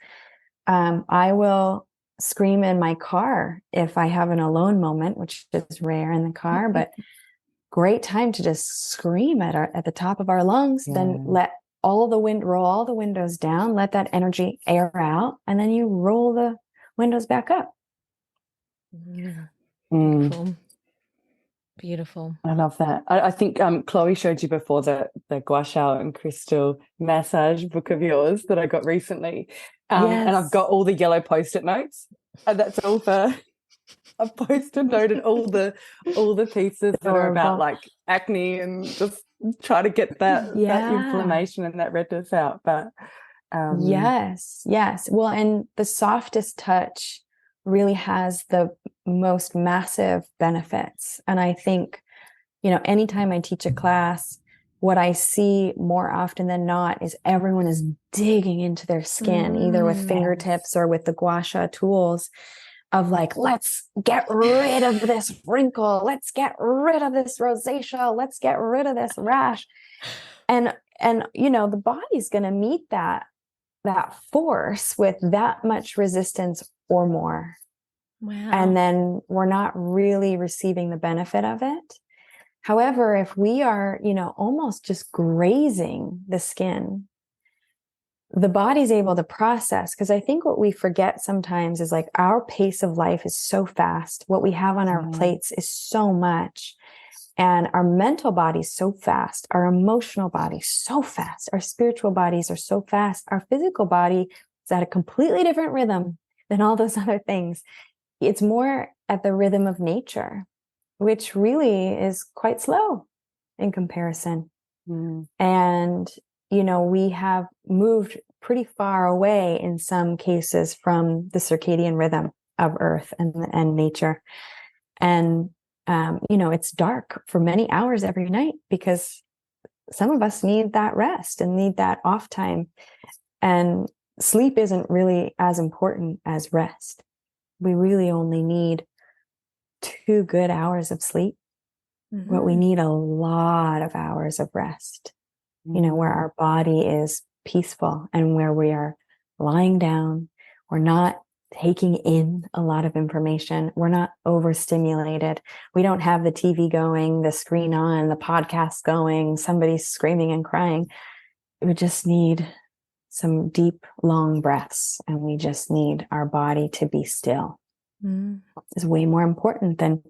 I will scream in my car if I have an alone moment, which is rare in the car, but great time to just scream at the top of our lungs. Then let roll all the windows down, let that energy air out, and then you roll the windows back up. Yeah. Beautiful. Beautiful. I love that. I think Chloe showed you before the Gua Sha and crystal massage book of yours that I got recently. And I've got all the yellow Post-it notes. And that's all for I've Post-it noted all the pieces that are about like acne and just try to get that inflammation and that redness out. But yes. Well, and the softest touch really has the most massive benefits. And I think, anytime I teach a class, what I see more often than not is everyone is digging into their skin, either with fingertips or with the Gua Sha tools of like, let's get rid of this wrinkle. Let's get rid of this rosacea. Let's get rid of this rash. And the body's going to meet that force with that much resistance or more. Wow. And then we're not really receiving the benefit of it. However, if we are, almost just grazing the skin, the body's able to process. Because I think what we forget sometimes is like our pace of life is so fast. What we have on our plates is so much. And our mental body's so fast. Our emotional body's so fast. Our spiritual bodies are so fast. Our physical body is at a completely different rhythm than all those other things. It's more at the rhythm of nature, which really is quite slow in comparison. And, you know, we have moved pretty far away in some cases from the circadian rhythm of Earth and nature. And, you know, it's dark for many hours every night because some of us need that rest and need that off time. And sleep isn't really as important as rest. We really only need 2 good hours of sleep, but we need a lot of hours of rest, you know, where our body is peaceful and where we are lying down. We're not taking in a lot of information. We're not overstimulated. We don't have the TV going, the screen on, the podcast going, somebody screaming and crying. We just need some deep, long breaths, and we just need our body to be still. It's way more important than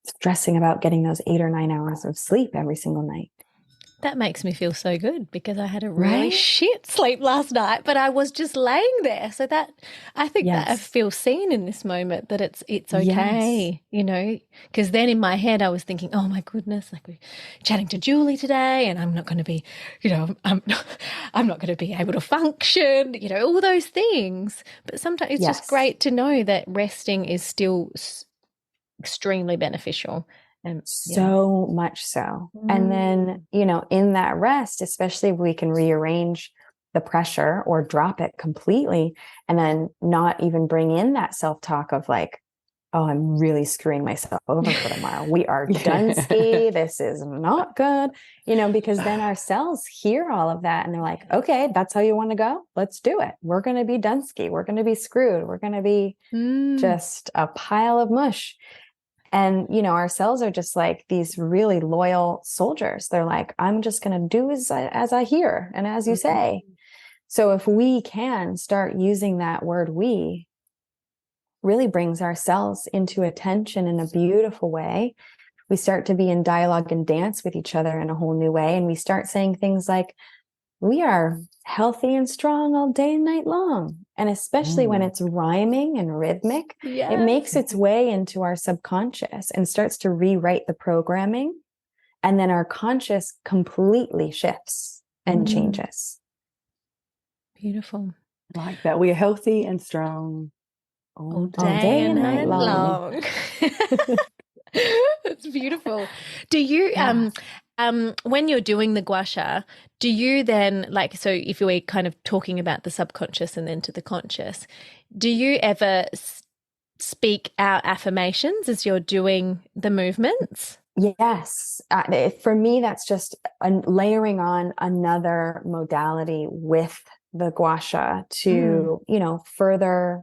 stressing about getting those 8 or 9 hours of sleep every single night. That makes me feel so good because I had a really shit sleep last night, but I was just laying there. So that I think that I feel seen in this moment, that it's okay, you know, because then in my head I was thinking, oh my goodness, like we're chatting to Julie today and I'm not going to be, you know, I'm not going to be able to function, you know, all those things. But sometimes it's just great to know that resting is still extremely beneficial. And so much so. And then, you know, in that rest, especially if we can rearrange the pressure or drop it completely, and then not even bring in that self-talk of like, oh, I'm really screwing myself over for tomorrow. We are done ski. This is not good, you know, because then our cells hear all of that and they're like, okay, that's how you want to go. Let's do it. We're going to be done ski. We're going to be screwed. We're going to be just a pile of mush. And, you know, our cells are just like these really loyal soldiers. They're like, I'm just going to do as I hear and as you say. So if we can start using that word, we really brings our cells into attention in a beautiful way. We start to be in dialogue and dance with each other in a whole new way. And we start saying things like, we are healthy and strong all day and night long. And especially when it's rhyming and rhythmic, it makes its way into our subconscious and starts to rewrite the programming. And then our conscious completely shifts and changes. Beautiful. Like that. We are healthy and strong all day and night long. That's beautiful. Do you when you're doing the Gua Sha, do you then, like, so if you were kind of talking about the subconscious and then to the conscious, do you ever speak out affirmations as you're doing the movements? Yes. For me, that's just layering on another modality with the Gua Sha to, you know, further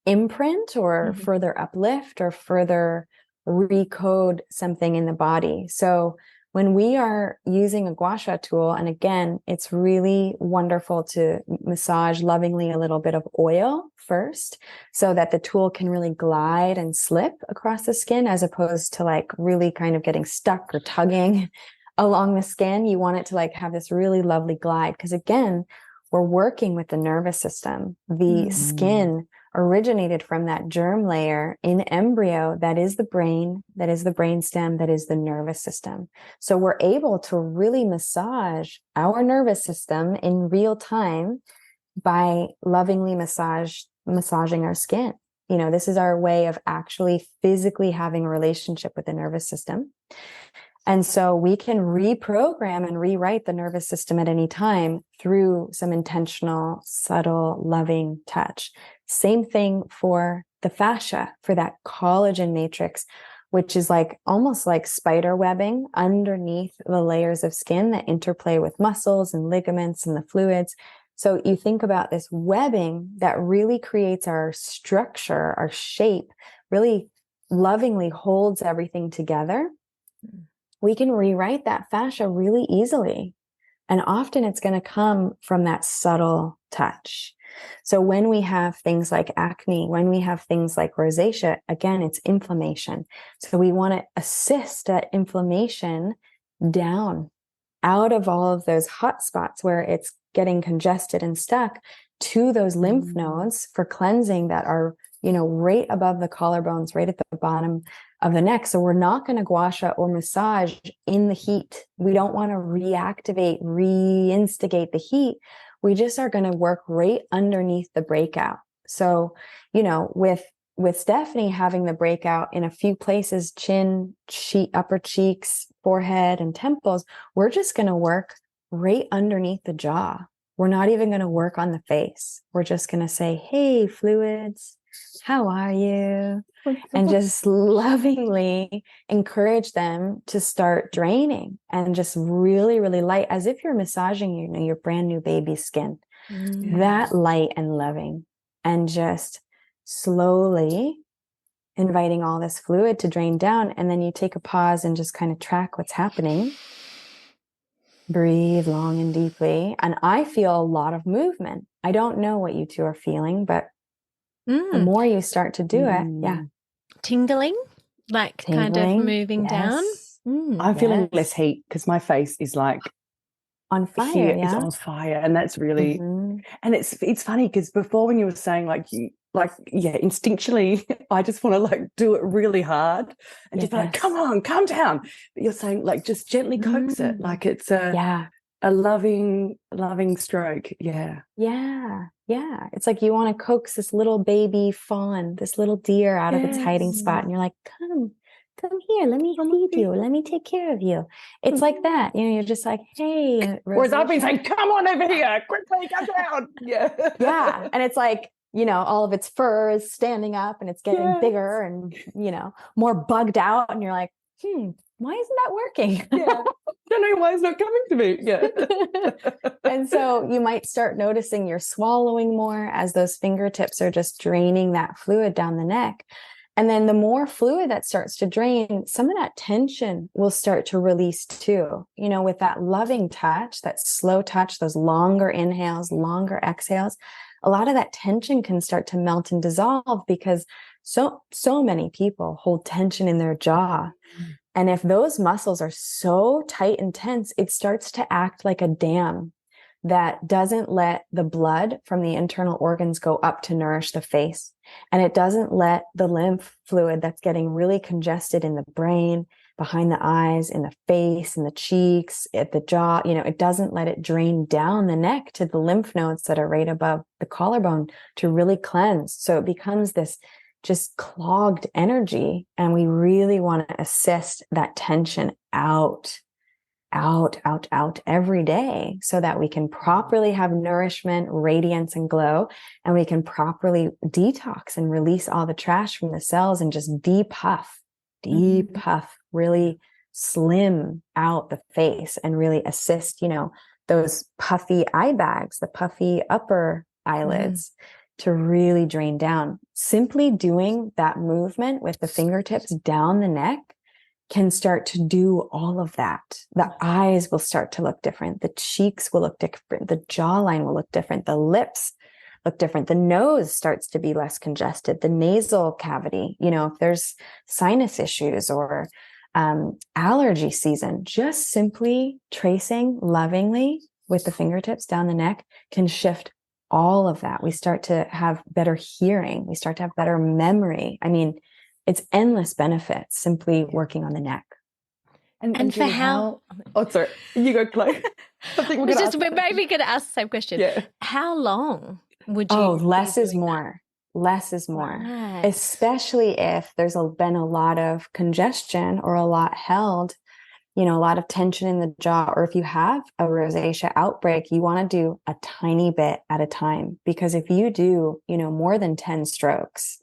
imprint or further uplift or further recode something in the body. So when we are using a Gua Sha tool, and again, it's really wonderful to massage lovingly a little bit of oil first so that the tool can really glide and slip across the skin as opposed to like really kind of getting stuck or tugging along the skin. You want it to like have this really lovely glide because again, we're working with the nervous system. The skin originated from that germ layer in embryo that is the brain, that is the brainstem, that is the nervous system. So we're able to really massage our nervous system in real time by lovingly massaging our skin. You know, this is our way of actually physically having a relationship with the nervous system. And so we can reprogram and rewrite the nervous system at any time through some intentional, subtle, loving touch. Same thing for the fascia, for that collagen matrix, which is like almost like spider webbing underneath the layers of skin that interplay with muscles and ligaments and the fluids. So you think about this webbing that really creates our structure, our shape, really lovingly holds everything together. We can rewrite that fascia really easily And often it's going to come from that subtle touch. So when we have things like acne, when we have things like rosacea, again, it's inflammation. So we want to assist that inflammation down out of all of those hot spots where it's getting congested and stuck to those lymph nodes for cleansing that are, right above the collarbones, right at the bottom of the neck. So we're not going to gua sha or massage in the heat. We don't want to reactivate, reinstigate the heat. We just are going to work right underneath the breakout. So, with Stephanie having the breakout in a few places, chin, upper cheeks, forehead, and temples, we're just going to work right underneath the jaw. We're not even going to work on the face. We're just going to say, hey, fluids, how are you? And just lovingly encourage them to start draining and just really, really light, as if you're massaging, your brand new baby skin, that light and loving, and just slowly inviting all this fluid to drain down. And then you take a pause and just kind of track what's happening. Breathe long and deeply. And I feel a lot of movement. I don't know what you two are feeling, but the more you start to do it, tingling, kind of moving down. I'm feeling less heat because my face is like on fire. Here, it's on fire, and that's really. And it's funny because before, when you were saying instinctually, I just want to do it really hard and just come on, calm down. But you're saying just gently coax it, like it's a loving stroke. Yeah. It's like you want to coax this little baby fawn, this little deer out of its hiding spot, and you're like, come here, let me feed you, let me take care of you. It's like that, you're just like, hey. Whereas I've been saying, come on over here, quickly, come down. Yeah. And it's like, all of its fur is standing up and it's getting bigger and, more bugged out. And you're like, why isn't that working? Don't know why it's not coming to me. And so you might start noticing you're swallowing more as those fingertips are just draining that fluid down the neck. And then the more fluid that starts to drain, some of that tension will start to release too. With that loving touch, that slow touch, those longer inhales, longer exhales, a lot of that tension can start to melt and dissolve because so many people hold tension in their jaw. And if those muscles are so tight and tense, it starts to act like a dam that doesn't let the blood from the internal organs go up to nourish the face. And it doesn't let the lymph fluid that's getting really congested in the brain, behind the eyes, in the face, in the cheeks, at the jaw, it doesn't let it drain down the neck to the lymph nodes that are right above the collarbone to really cleanse. So it becomes this just clogged energy. And we really want to assist that tension out every day so that we can properly have nourishment, radiance, and glow. And we can properly detox and release all the trash from the cells and just depuff, really slim out the face and really assist, those puffy eye bags, the puffy upper eyelids to really drain down. Simply doing that movement with the fingertips down the neck can start to do all of that. The eyes will start to look different. The cheeks will look different. The jawline will look different. The lips look different. The nose starts to be less congested. The nasal cavity, if there's sinus issues or allergy season, just simply tracing lovingly with the fingertips down the neck can shift all of that. We start to have better hearing. We start to have better memory. I mean, it's endless benefits simply working on the neck. And for how? Oh, sorry. You go, Chloe. I think we're maybe going to ask the same question. Yeah. How long would you? Oh, less is more. Less is more. Right. Especially if there's been a lot of congestion or a lot held, a lot of tension in the jaw, or if you have a rosacea outbreak, you want to do a tiny bit at a time. Because if you do, more than 10 strokes,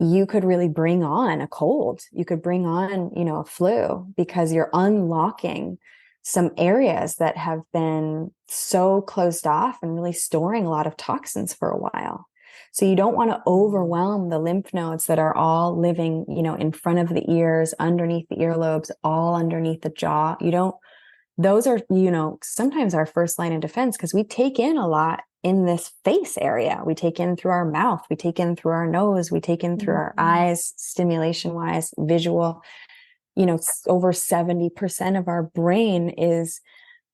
you could really bring on a cold. You could bring on, a flu, because you're unlocking some areas that have been so closed off and really storing a lot of toxins for a while. So you don't want to overwhelm the lymph nodes that are all living, in front of the ears, underneath the earlobes, all underneath the jaw. You those are, sometimes our first line of defense, because we take in a lot in this face area. We take in through our mouth, we take in through our nose, we take in through our eyes, stimulation wise, visual. Over 70% of our brain is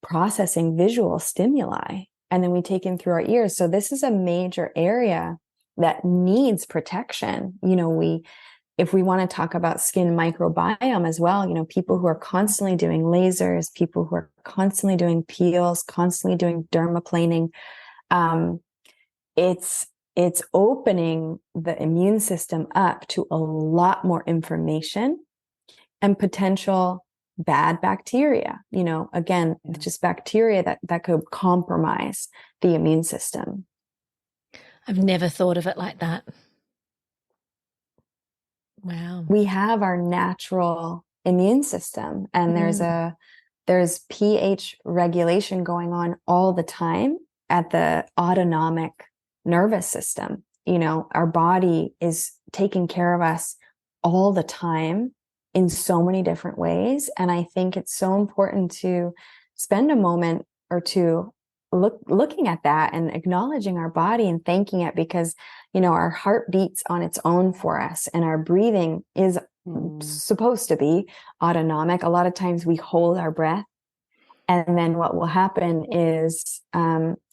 processing visual stimuli. And then we take in through our ears. So this is a major area that needs protection. If we want to talk about skin microbiome as well, people who are constantly doing lasers, people who are constantly doing peels, constantly doing dermaplaning, it's opening the immune system up to a lot more information and potential bad bacteria, again, just bacteria that could compromise the immune system. I've never thought of it like that. Wow. We have our natural immune system, and there's pH regulation going on all the time at the autonomic nervous system. Our body is taking care of us all the time in so many different ways. And I think it's so important to spend a moment or two looking at that and acknowledging our body and thanking it, because, our heart beats on its own for us, and our breathing is supposed to be autonomic. A lot of times we hold our breath, and then what will happen is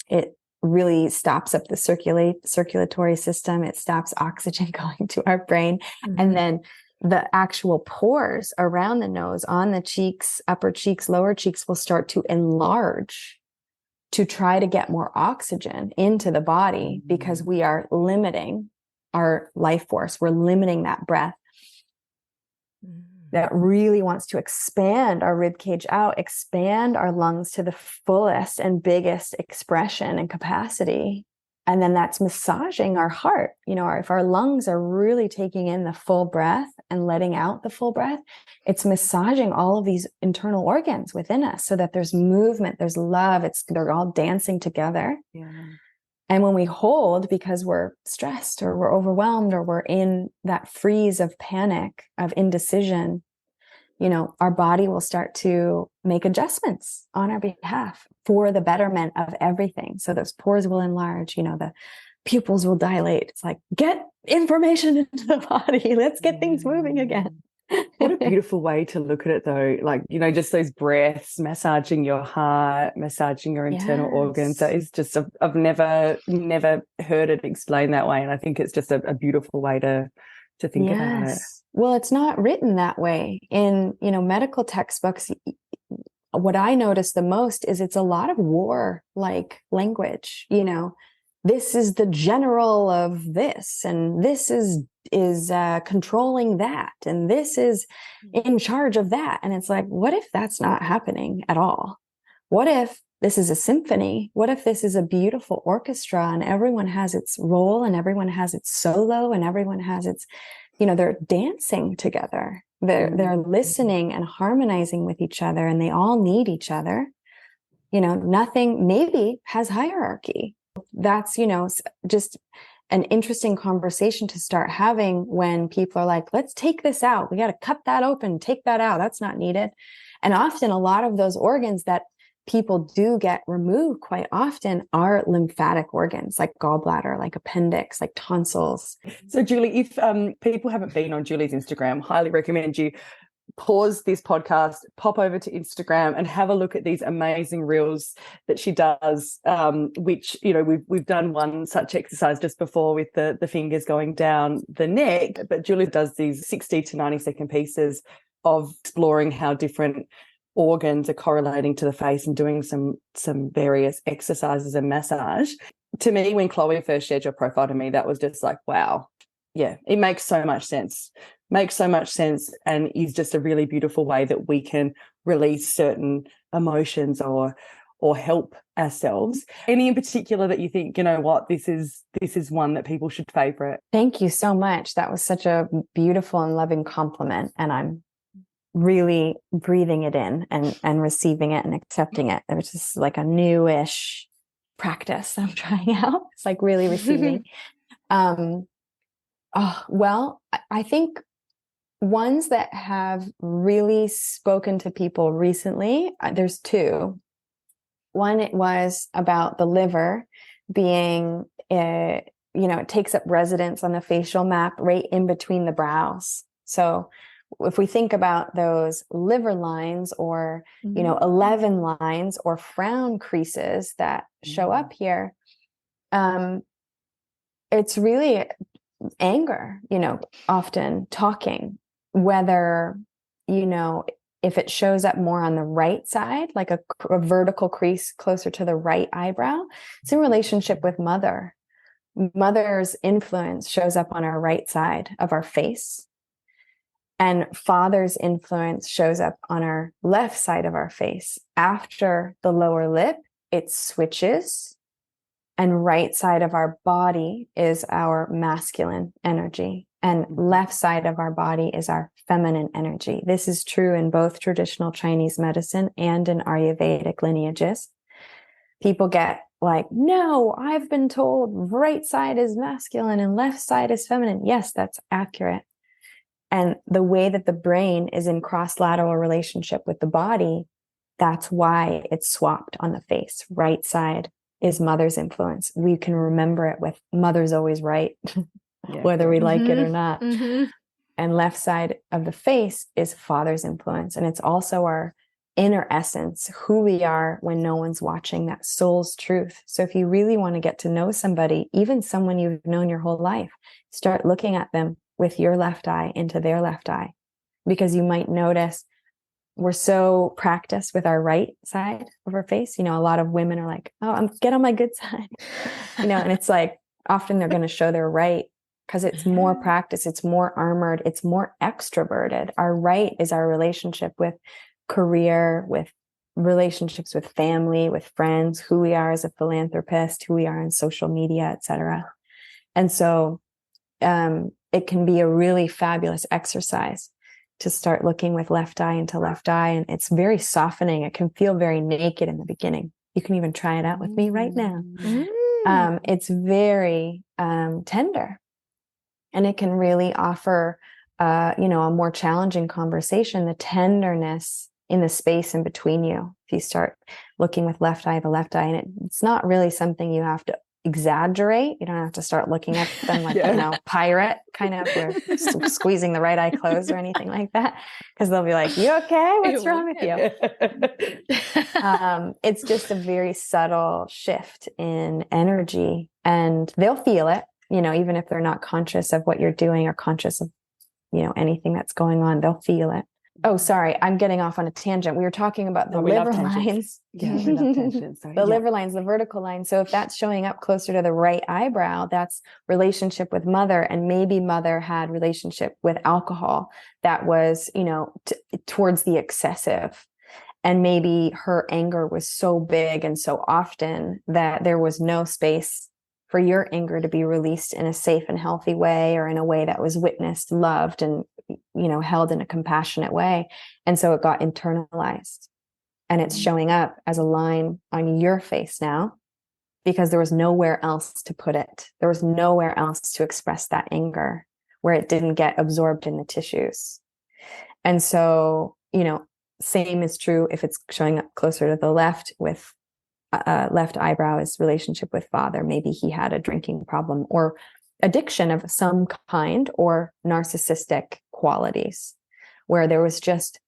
it really stops up the circulatory system. It stops oxygen going to our brain. And then the actual pores around the nose, on the cheeks, upper cheeks, lower cheeks will start to enlarge to try to get more oxygen into the body, because we are limiting our life force. We're limiting that breath that really wants to expand our rib cage out, expand our lungs to the fullest and biggest expression and capacity. And then that's massaging our heart. If our lungs are really taking in the full breath and letting out the full breath, it's massaging all of these internal organs within us so that there's movement, there's love. They're all dancing together. Yeah. And when we hold because we're stressed or we're overwhelmed or we're in that freeze of panic, of indecision, our body will start to make adjustments on our behalf for the betterment of everything. So those pores will enlarge, the pupils will dilate. It's like, get information into the body. Let's get things moving again. What a beautiful way to look at it, though. Like, just those breaths, massaging your heart, massaging your internal organs. That is just, I've never heard it explained that way. And I think it's just a beautiful way to think about it. Well, it's not written that way in, medical textbooks. What I notice the most is it's a lot of war like language. This is the general of this, and this is controlling that, and this is in charge of that. And it's like, what if that's not happening at all? What if this is a symphony? What if this is a beautiful orchestra and everyone has its role and everyone has its solo and everyone has its, they're dancing together. They're listening and harmonizing with each other, and they all need each other. Nothing maybe has hierarchy. That's, just an interesting conversation to start having when people are like, let's take this out. We got to cut that open, take that out. That's not needed. And often a lot of those organs that people do get removed quite often are lymphatic organs, like gallbladder, like appendix, like tonsils. So Julie, if people haven't been on Julie's Instagram, highly recommend you pause this podcast, pop over to Instagram and have a look at these amazing reels that she does, which, we've done one such exercise just before with the fingers going down the neck, but Julie does these 60 to 90-second pieces of exploring how different organs are correlating to the face and doing some various exercises and massage. To me, when Chloe first shared your profile to me, that was just like, wow, yeah, it makes so much sense. And is just a really beautiful way that we can release certain emotions or help ourselves. Any in particular that you think, this is one that people should favorite? Thank you so much. That was such a beautiful and loving compliment, and I'm really breathing it in and receiving it and accepting it. It was just like a newish practice I'm trying out. It's like really receiving. Well, I think Ones that have really spoken to people recently, there's two. One, it was about the liver being, it takes up residence on the facial map right in between the brows. So if we think about those liver lines or, 11 lines or frown creases that show up here, it's really anger, often talking, whether, if it shows up more on the right side, like a vertical crease closer to the right eyebrow, it's in relationship with mother. Mother's influence shows up on our right side of our face. And father's influence shows up on our left side of our face. After the lower lip, it switches. And right side of our body is our masculine energy. And left side of our body is our feminine energy. This is true in both traditional Chinese medicine and in Ayurvedic lineages. People get like, no, I've been told right side is masculine and left side is feminine. Yes, that's accurate. And the way that the brain is in cross-lateral relationship with the body, that's why it's swapped on the face. Right side is mother's influence. We can remember it with mother's always right, whether we like it or not. And left side of the face is father's influence. And it's also our inner essence, who we are when no one's watching, that soul's truth. So if you really want to get to know somebody, even someone you've known your whole life, start looking at them with your left eye into their left eye, because you might notice we're so practiced with our right side of our face. A lot of women are like, oh, I'm get on my good side, and it's like often they're going to show their right because it's more practice. It's more armored. It's more extroverted. Our right is our relationship with career, with relationships with family, with friends, who we are as a philanthropist, who we are in social media, etc. And so it can be a really fabulous exercise to start looking with left eye into left eye. And it's very softening. It can feel very naked in the beginning. You can even try it out with me right now. It's very tender. And it can really offer, a more challenging conversation, the tenderness in the space in between you. If you start looking with the left eye, and it's not really something you have to exaggerate. You don't have to start looking at them like, pirate kind of, we're squeezing the right eye closed or anything like that. Because they'll be like, you okay? What's wrong with you? It's just a very subtle shift in energy, and they'll feel it, even if they're not conscious of what you're doing or conscious of, anything that's going on, they'll feel it. Oh, sorry. I'm getting off on a tangent. We were talking about the liver lines. Yeah, we love tangents. Sorry. The liver lines, the vertical line. So if that's showing up closer to the right eyebrow, that's relationship with mother. And maybe mother had relationship with alcohol that was, towards the excessive. And maybe her anger was so big and so often that there was no space for your anger to be released in a safe and healthy way, or in a way that was witnessed, loved, and, held in a compassionate way. And so it got internalized, and it's showing up as a line on your face now, because there was nowhere else to put it. There was nowhere else to express that anger where it didn't get absorbed in the tissues. And so, same is true if it's showing up closer to the left, with left eyebrow is relationship with father. Maybe he had a drinking problem or addiction of some kind, or narcissistic qualities, where there was just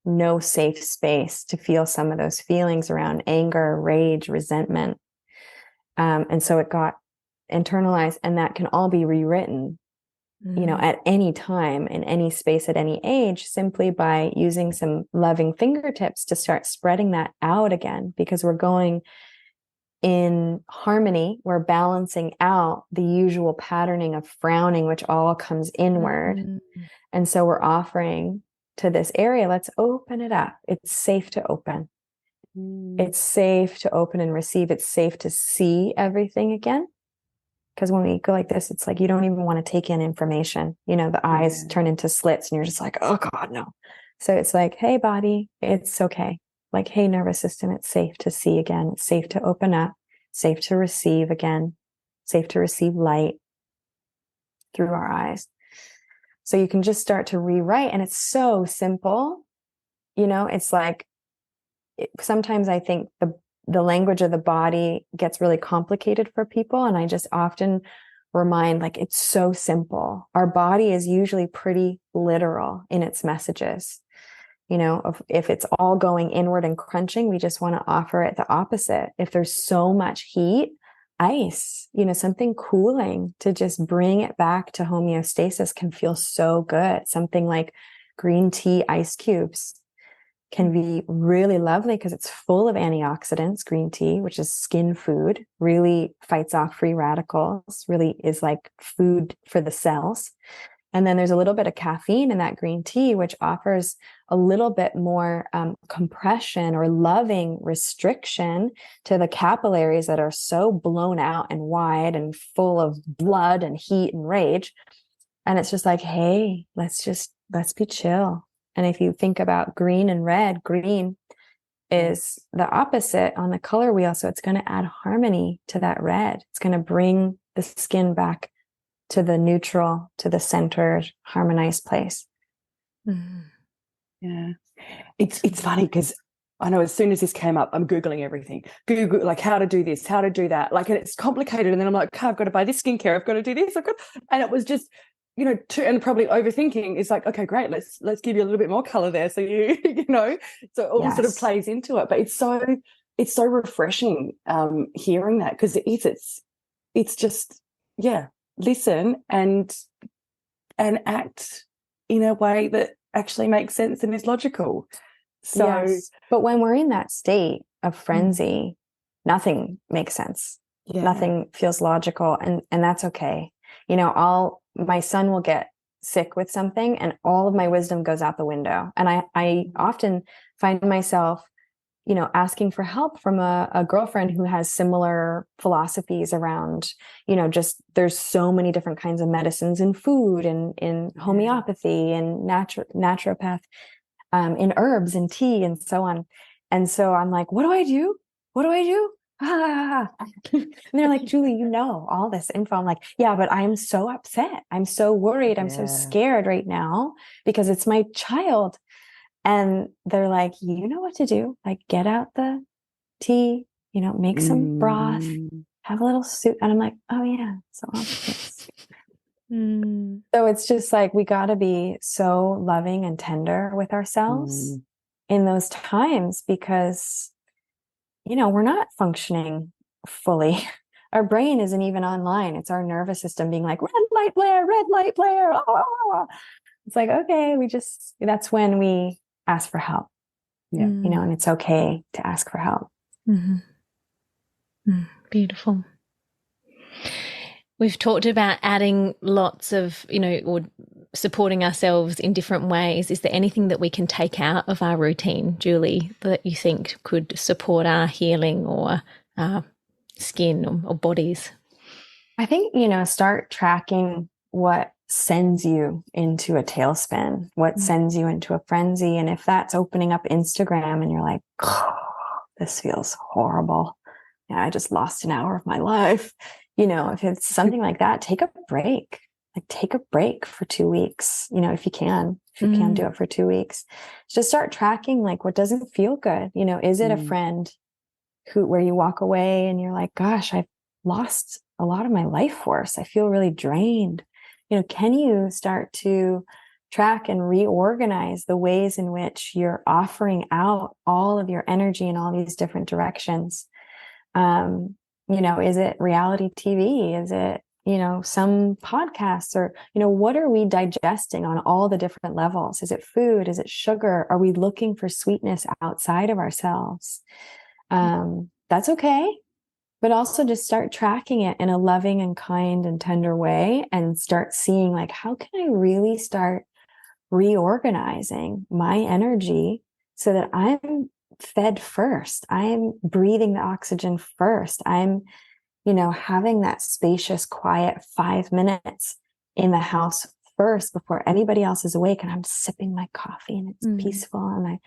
no safe space to feel some of those feelings around anger, rage, resentment. And so it got internalized, and that can all be rewritten, at any time, in any space, at any age, simply by using some loving fingertips to start spreading that out again, because we're going in harmony. We're balancing out the usual patterning of frowning, which all comes inward. And so we're offering to this area, let's open it up. It's safe to open. It's safe to open and receive. It's safe to see everything again. Because when we go like this, it's like you don't even want to take in information. The eyes turn into slits and you're just like, oh God, no. So it's like, hey, body, it's okay. Like, hey, nervous system, it's safe to see again. It's safe to open up, safe to receive again, safe to receive light through our eyes. So you can just start to rewrite, and it's so simple. It's like, sometimes I think the language of the body gets really complicated for people. And I just often remind, like, it's so simple. Our body is usually pretty literal in its messages. If it's all going inward and crunching, we just want to offer it the opposite. If there's so much heat, ice, something cooling to just bring it back to homeostasis can feel so good. Something like green tea ice cubes can be really lovely because it's full of antioxidants. Green tea, which is skin food, really fights off free radicals, really is like food for the cells. And then there's a little bit of caffeine in that green tea, which offers a little bit more compression or loving restriction to the capillaries that are so blown out and wide and full of blood and heat and rage. And it's just like, hey, let's be chill. And if you think about green and red, green is the opposite on the color wheel. So it's going to add harmony to that red. It's going to bring the skin back to the neutral, to the centered, harmonized place. Mm-hmm. Yeah. It's funny because I know as soon as this came up, I'm Googling everything. Google, like, how to do this, how to do that. Like, and it's complicated. And then I'm like, okay, I've got to buy this skincare. I've got to do this. And it was just, and probably overthinking is like, okay, great. Let's give you a little bit more color there. So so it all sort of plays into it. But it's so refreshing hearing that, because it's just, yeah, listen and act in a way that actually makes sense and is logical. So, yes. But when we're in that state of frenzy, nothing makes sense. Yeah. Nothing feels logical, and that's okay. My son will get sick with something and all of my wisdom goes out the window. And I often find myself, asking for help from a girlfriend who has similar philosophies around, just there's so many different kinds of medicines in food and in homeopathy and naturopath, in herbs and tea and so on. And so I'm like, what do I do? What do I do? And they're like, Julie, all this info. I'm like, yeah, but I'm so upset. I'm so worried. I'm so scared right now because it's my child. And they're like, you know what to do. Like, get out the tea, make some broth, have a little soup. And I'm like, oh yeah. So obvious. So it's just like, we got to be so loving and tender with ourselves in those times, because we're not functioning fully. Our brain isn't even online. It's our nervous system being like, red light flare, red light flare. Oh. It's like, okay, that's when we ask for help. Yeah. And it's okay to ask for help. Mm-hmm. Beautiful. We've talked about adding lots of, or supporting ourselves in different ways. Is there anything that we can take out of our routine, Julie, that you think could support our healing or our skin or bodies? I think, start tracking what sends you into a tailspin, what sends you into a frenzy. And if that's opening up Instagram and you're like, oh, this feels horrible. Yeah, I just lost an hour of my life. If it's something like that, take a break. Like, take a break for 2 weeks, if you can do it for 2 weeks. Just start tracking, like, what doesn't feel good. Is it a friend where you walk away and you're like, gosh, I've lost a lot of my life force. I feel really drained. Can you start to track and reorganize the ways in which you're offering out all of your energy in all these different directions? Is it reality TV? Is it, some podcasts, or, what are we digesting on all the different levels? Is it food? Is it sugar? Are we looking for sweetness outside of ourselves? That's okay. But also just start tracking it in a loving and kind and tender way, and start seeing, like, how can I really start reorganizing my energy so that I'm fed first. I'm breathing the oxygen first. I'm, having that spacious, quiet 5 minutes in the house first before anybody else is awake. And I'm sipping my coffee and it's peaceful. And I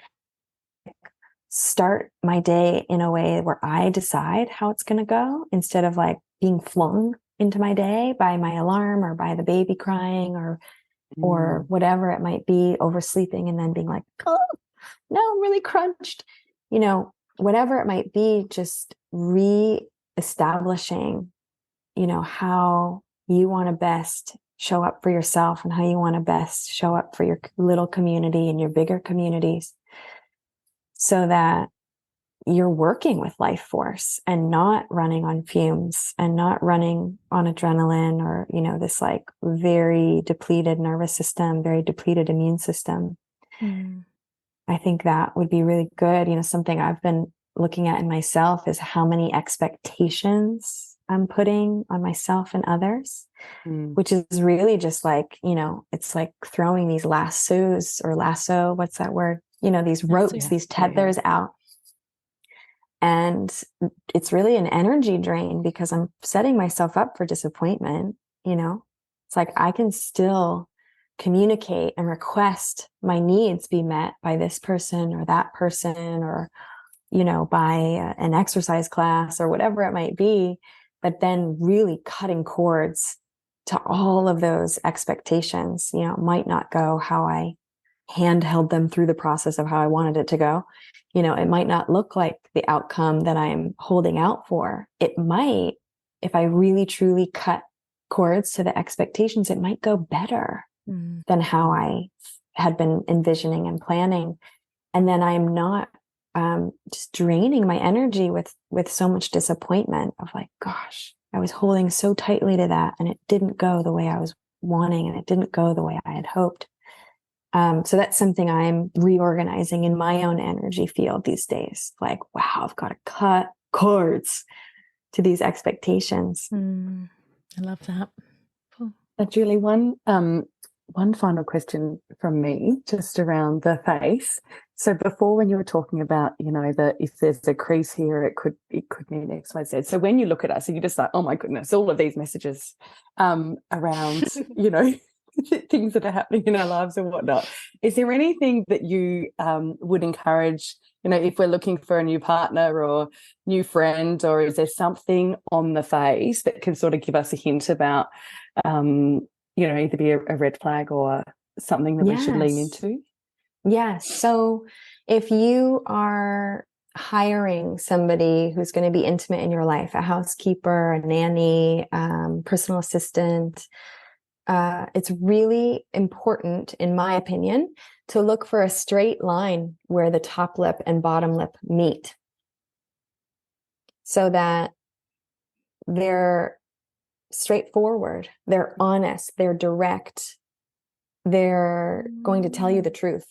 start my day in a way where I decide how it's going to go, instead of like being flung into my day by my alarm or by the baby crying or or whatever it might be, oversleeping and then being like, oh, no, I'm really crunched. Whatever it might be, just re-establishing, how you want to best show up for yourself and how you want to best show up for your little community and your bigger communities, so that you're working with life force and not running on fumes and not running on adrenaline or, this like very depleted nervous system, very depleted immune system. I think that would be really good. Something I've been looking at in myself is how many expectations I'm putting on myself and others, which is really just like, it's like throwing these lassos or lasso, what's that word? These ropes, these tethers out. And it's really an energy drain because I'm setting myself up for disappointment. It's like I can still communicate and request my needs be met by this person or that person, or, by an exercise class or whatever it might be, but then really cutting cords to all of those expectations. Might not go how I handheld them through the process of how I wanted it to go. It might not look like the outcome that I'm holding out for. It might, if I really truly cut cords to the expectations, it might go better than how I had been envisioning and planning. And then I'm not just draining my energy with so much disappointment of like, gosh, I was holding so tightly to that and it didn't go the way I was wanting and it didn't go the way I had hoped. So that's something I'm reorganizing in my own energy field these days. Like, wow, I've got to cut cords to these expectations. I love that. Cool. Julie, one final question from me, just around the face. So before, when you were talking about, that if there's a crease here, it could mean X, Y, Z. So when you look at us, you're just like, oh my goodness, all of these messages around, things that are happening in our lives and whatnot. Is there anything that you would encourage, if we're looking for a new partner or new friend, or is there something on the face that can sort of give us a hint about, either be a red flag or something that we should lean into? Yes. So if you are hiring somebody who's going to be intimate in your life, a housekeeper, a nanny, personal assistant, it's really important, in my opinion, to look for a straight line where the top lip and bottom lip meet, so that they're straightforward, they're honest, they're direct, they're going to tell you the truth.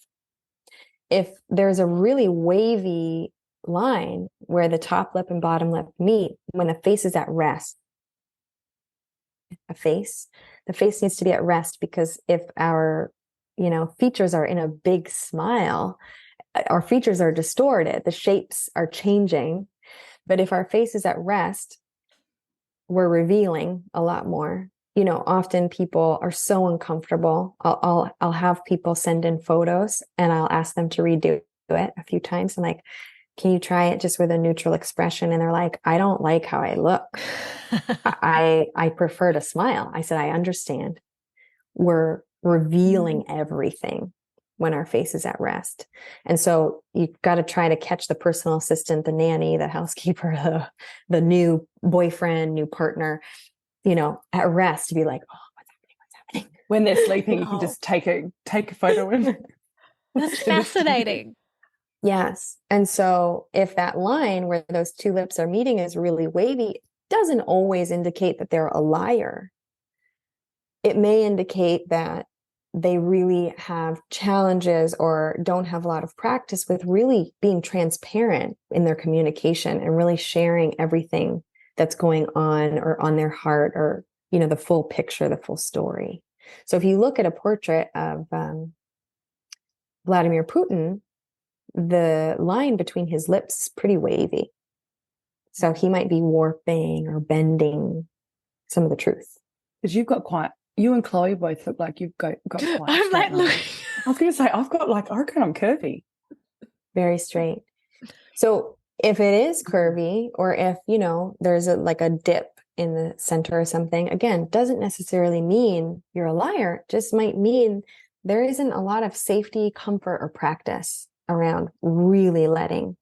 If there's a really wavy line where the top lip and bottom lip meet, when the face is at rest, the face needs to be at rest, because if our, features are in a big smile, our features are distorted, the shapes are changing. But if our face is at rest, we're revealing a lot more. Often people are so uncomfortable. I'll have people send in photos and I'll ask them to redo it a few times. I'm like, can you try it just with a neutral expression? And they're like, I don't like how I look. I prefer to smile. I said, I understand. We're revealing everything when our face is at rest. And so you've got to try to catch the personal assistant, the nanny, the housekeeper, the new boyfriend, new partner, at rest, to be like, oh, what's happening? When they're sleeping, you can just take a photo of it. That's fascinating. Yes. And so if that line where those two lips are meeting is really wavy, it doesn't always indicate that they're a liar. It may indicate that they really have challenges or don't have a lot of practice with really being transparent in their communication and really sharing everything that's going on or on their heart, or, the full picture, the full story. So if you look at a portrait of Vladimir Putin, the line between his lips is pretty wavy. So he might be warping or bending some of the truth. Because you and Chloe both look like you've got quite I'm like, look. I was going to say, I reckon I'm curvy. Very straight. So if it is curvy, or if, there's a dip in the center or something, again, doesn't necessarily mean you're a liar. It just might mean there isn't a lot of safety, comfort, or practice around really letting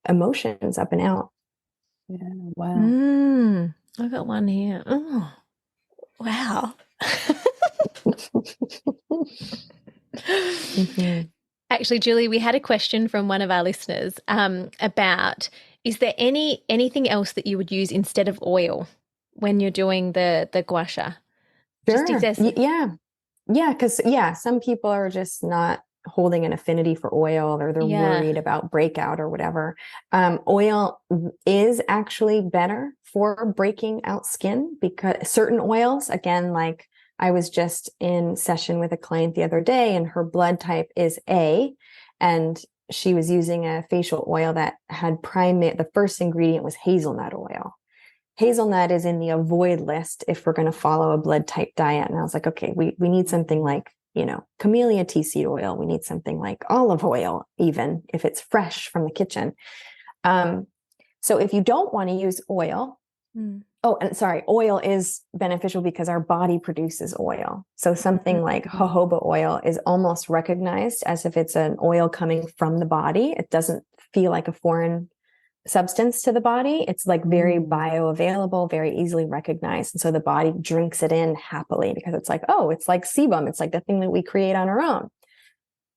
emotions up and out. Yeah, wow. I've got one here. Oh, wow. Mm-hmm. Actually, Julie, we had a question from one of our listeners about, is there anything else that you would use instead of oil when you're doing the Gua Sha? Sure. Yeah. Yeah, because some people are just not holding an affinity for oil, or they're worried about breakout or whatever. Oil is actually better for breaking out skin, because certain oils, again, like I was just in session with a client the other day, and her blood type is A, and she was using a facial oil that had the first ingredient was hazelnut oil. Hazelnut is in the avoid list if we're going to follow a blood type diet. And I was like, okay, we need something like, camellia tea seed oil. We need something like olive oil, even if it's fresh from the kitchen. So if you don't want to use oil, oil is beneficial because our body produces oil. So something like jojoba oil is almost recognized as if it's an oil coming from the body. It doesn't feel like a foreign substance to the body. It's like very bioavailable, very easily recognized. And so the body drinks it in happily, because it's like, oh, it's like sebum. It's like the thing that we create on our own.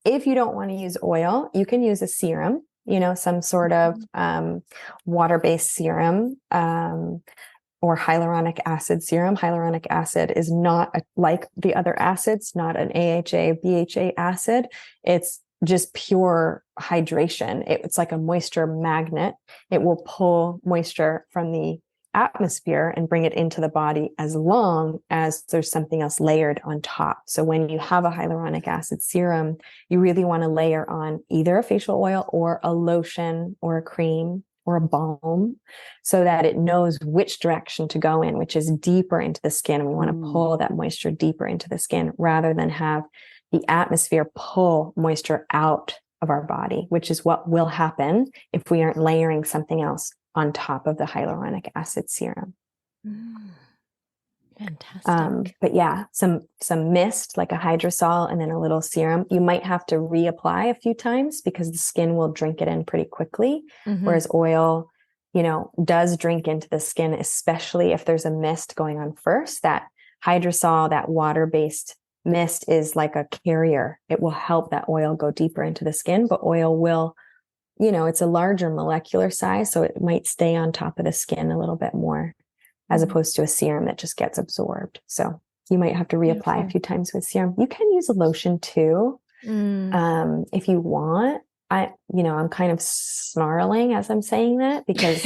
If you don't want to use oil, you can use a serum, some sort of water-based serum, or hyaluronic acid serum. Hyaluronic acid is not like the other acids, not an AHA, BHA acid. It's just pure hydration. It's like a moisture magnet. It will pull moisture from the atmosphere and bring it into the body, as long as there's something else layered on top. So when you have a hyaluronic acid serum, you really want to layer on either a facial oil or a lotion or a cream or a balm, so that it knows which direction to go in, which is deeper into the skin. And we want to pull that moisture deeper into the skin, rather than have the atmosphere pull moisture out of our body, which is what will happen if we aren't layering something else on top of the hyaluronic acid serum. Fantastic. But yeah, some mist, like a hydrosol, and then a little serum. You might have to reapply a few times, because the skin will drink it in pretty quickly. Whereas oil, does drink into the skin, especially if there's a mist going on first. That hydrosol, that water-based mist, is like a carrier. It will help that oil go deeper into the skin, but oil will, it's a larger molecular size, so it might stay on top of the skin a little bit more, as opposed to a serum that just gets absorbed. So you might have to reapply a few times with serum. You can use a lotion too, if you want. I'm kind of snarling as I'm saying that, because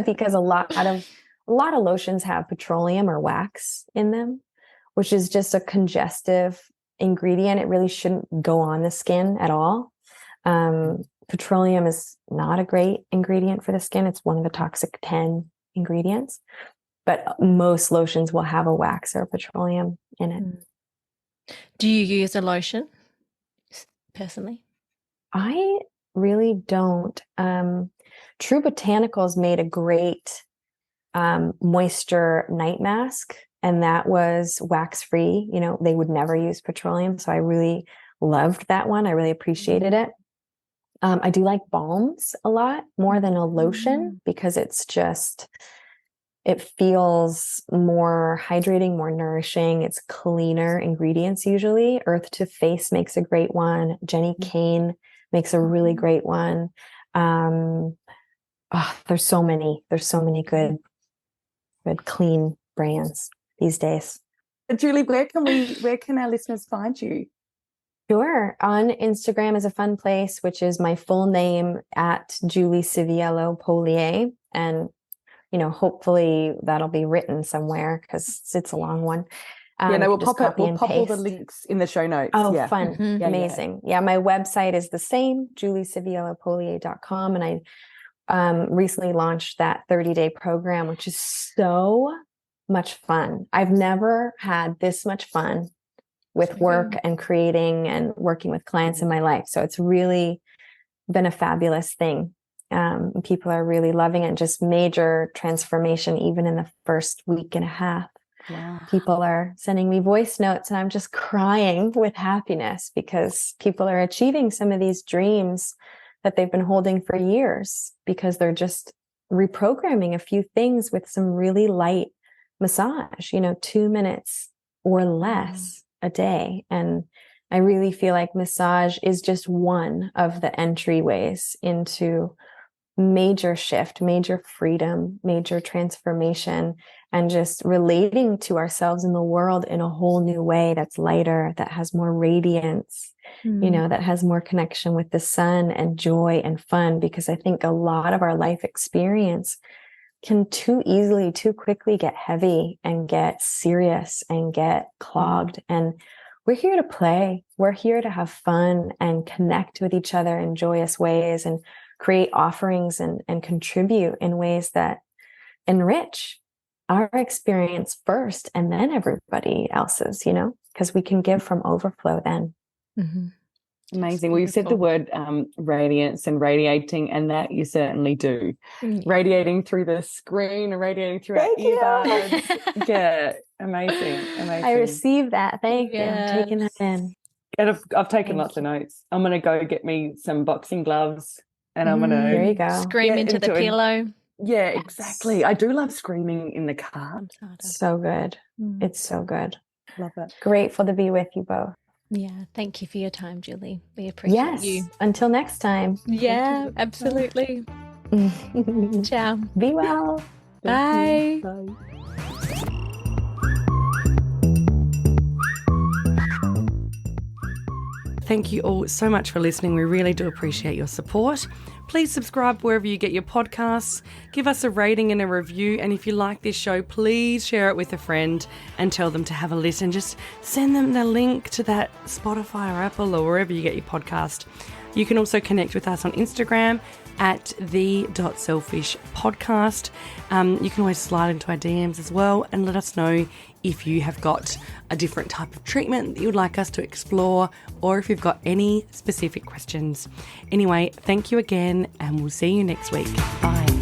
because a lot of lotions have petroleum or wax in them, which is just a congestive ingredient. It really shouldn't go on the skin at all. Petroleum is not a great ingredient for the skin. It's one of the toxic 10 ingredients, but most lotions will have a wax or petroleum in it. Do you use a lotion personally? I really don't. True Botanicals made a great moisture night mask, and that was wax free. They would never use petroleum, so I really loved that one. I really appreciated it. I do like balms a lot more than a lotion, because it feels more hydrating, more nourishing. It's cleaner ingredients usually. Earth to Face makes a great one. Jenny Kane makes a really great one. There's so many good clean brands these days. Julie, where can our listeners find you? Sure. On Instagram is a fun place, which is my full name, at Julie Civiello Polier. And, hopefully that'll be written somewhere, because it's a long one. We'll pop all the links in the show notes. Oh, fun. Amazing. Yeah, my website is the same, julieciviellopolier.com. And I recently launched that 30-day program, which is so much fun. I've never had this much fun with work and creating and working with clients in my life. So it's really been a fabulous thing. People are really loving it. Just major transformation, even in the first week and a half. Wow. People are sending me voice notes and I'm just crying with happiness because people are achieving some of these dreams that they've been holding for years because they're just reprogramming a few things with some really light massage, 2 minutes or less a day. And I really feel like massage is just one of the entryways into major shift, major freedom, major transformation, and just relating to ourselves in the world in a whole new way that's lighter, that has more radiance, that has more connection with the sun and joy and fun. Because I think a lot of our life experience can too easily, too quickly get heavy and get serious and get clogged. And we're here to play. We're here to have fun and connect with each other in joyous ways and create offerings and contribute in ways that enrich our experience first and then everybody else's, because we can give from overflow then. Mm-hmm. Amazing. Well, you said the word radiance and radiating, and that you certainly do. Radiating through the screen, radiating through our earbuds. Yeah, amazing. I received that. Thank you. I'm taking that in. And I've taken lots of notes. I'm going to go get me some boxing gloves and I'm going to... There you go. Scream into the pillow. Yeah, exactly. I do love screaming in the car. So good. It's so good. Love it. Grateful to be with you both. Yeah, thank you for your time, Julie. We appreciate you. Until next time. Yeah, absolutely. Ciao. Be well. Bye. Bye. Thank you all so much for listening. We really do appreciate your support. Please subscribe wherever you get your podcasts. Give us a rating and a review. And if you like this show, please share it with a friend and tell them to have a listen. Just send them the link to that Spotify or Apple or wherever you get your podcast. You can also connect with us on Instagram at the.selfishpodcast. You can always slide into our DMs as well and let us know if you have got a different type of treatment that you would like us to explore or if you've got any specific questions. Anyway, thank you again and we'll see you next week. Bye.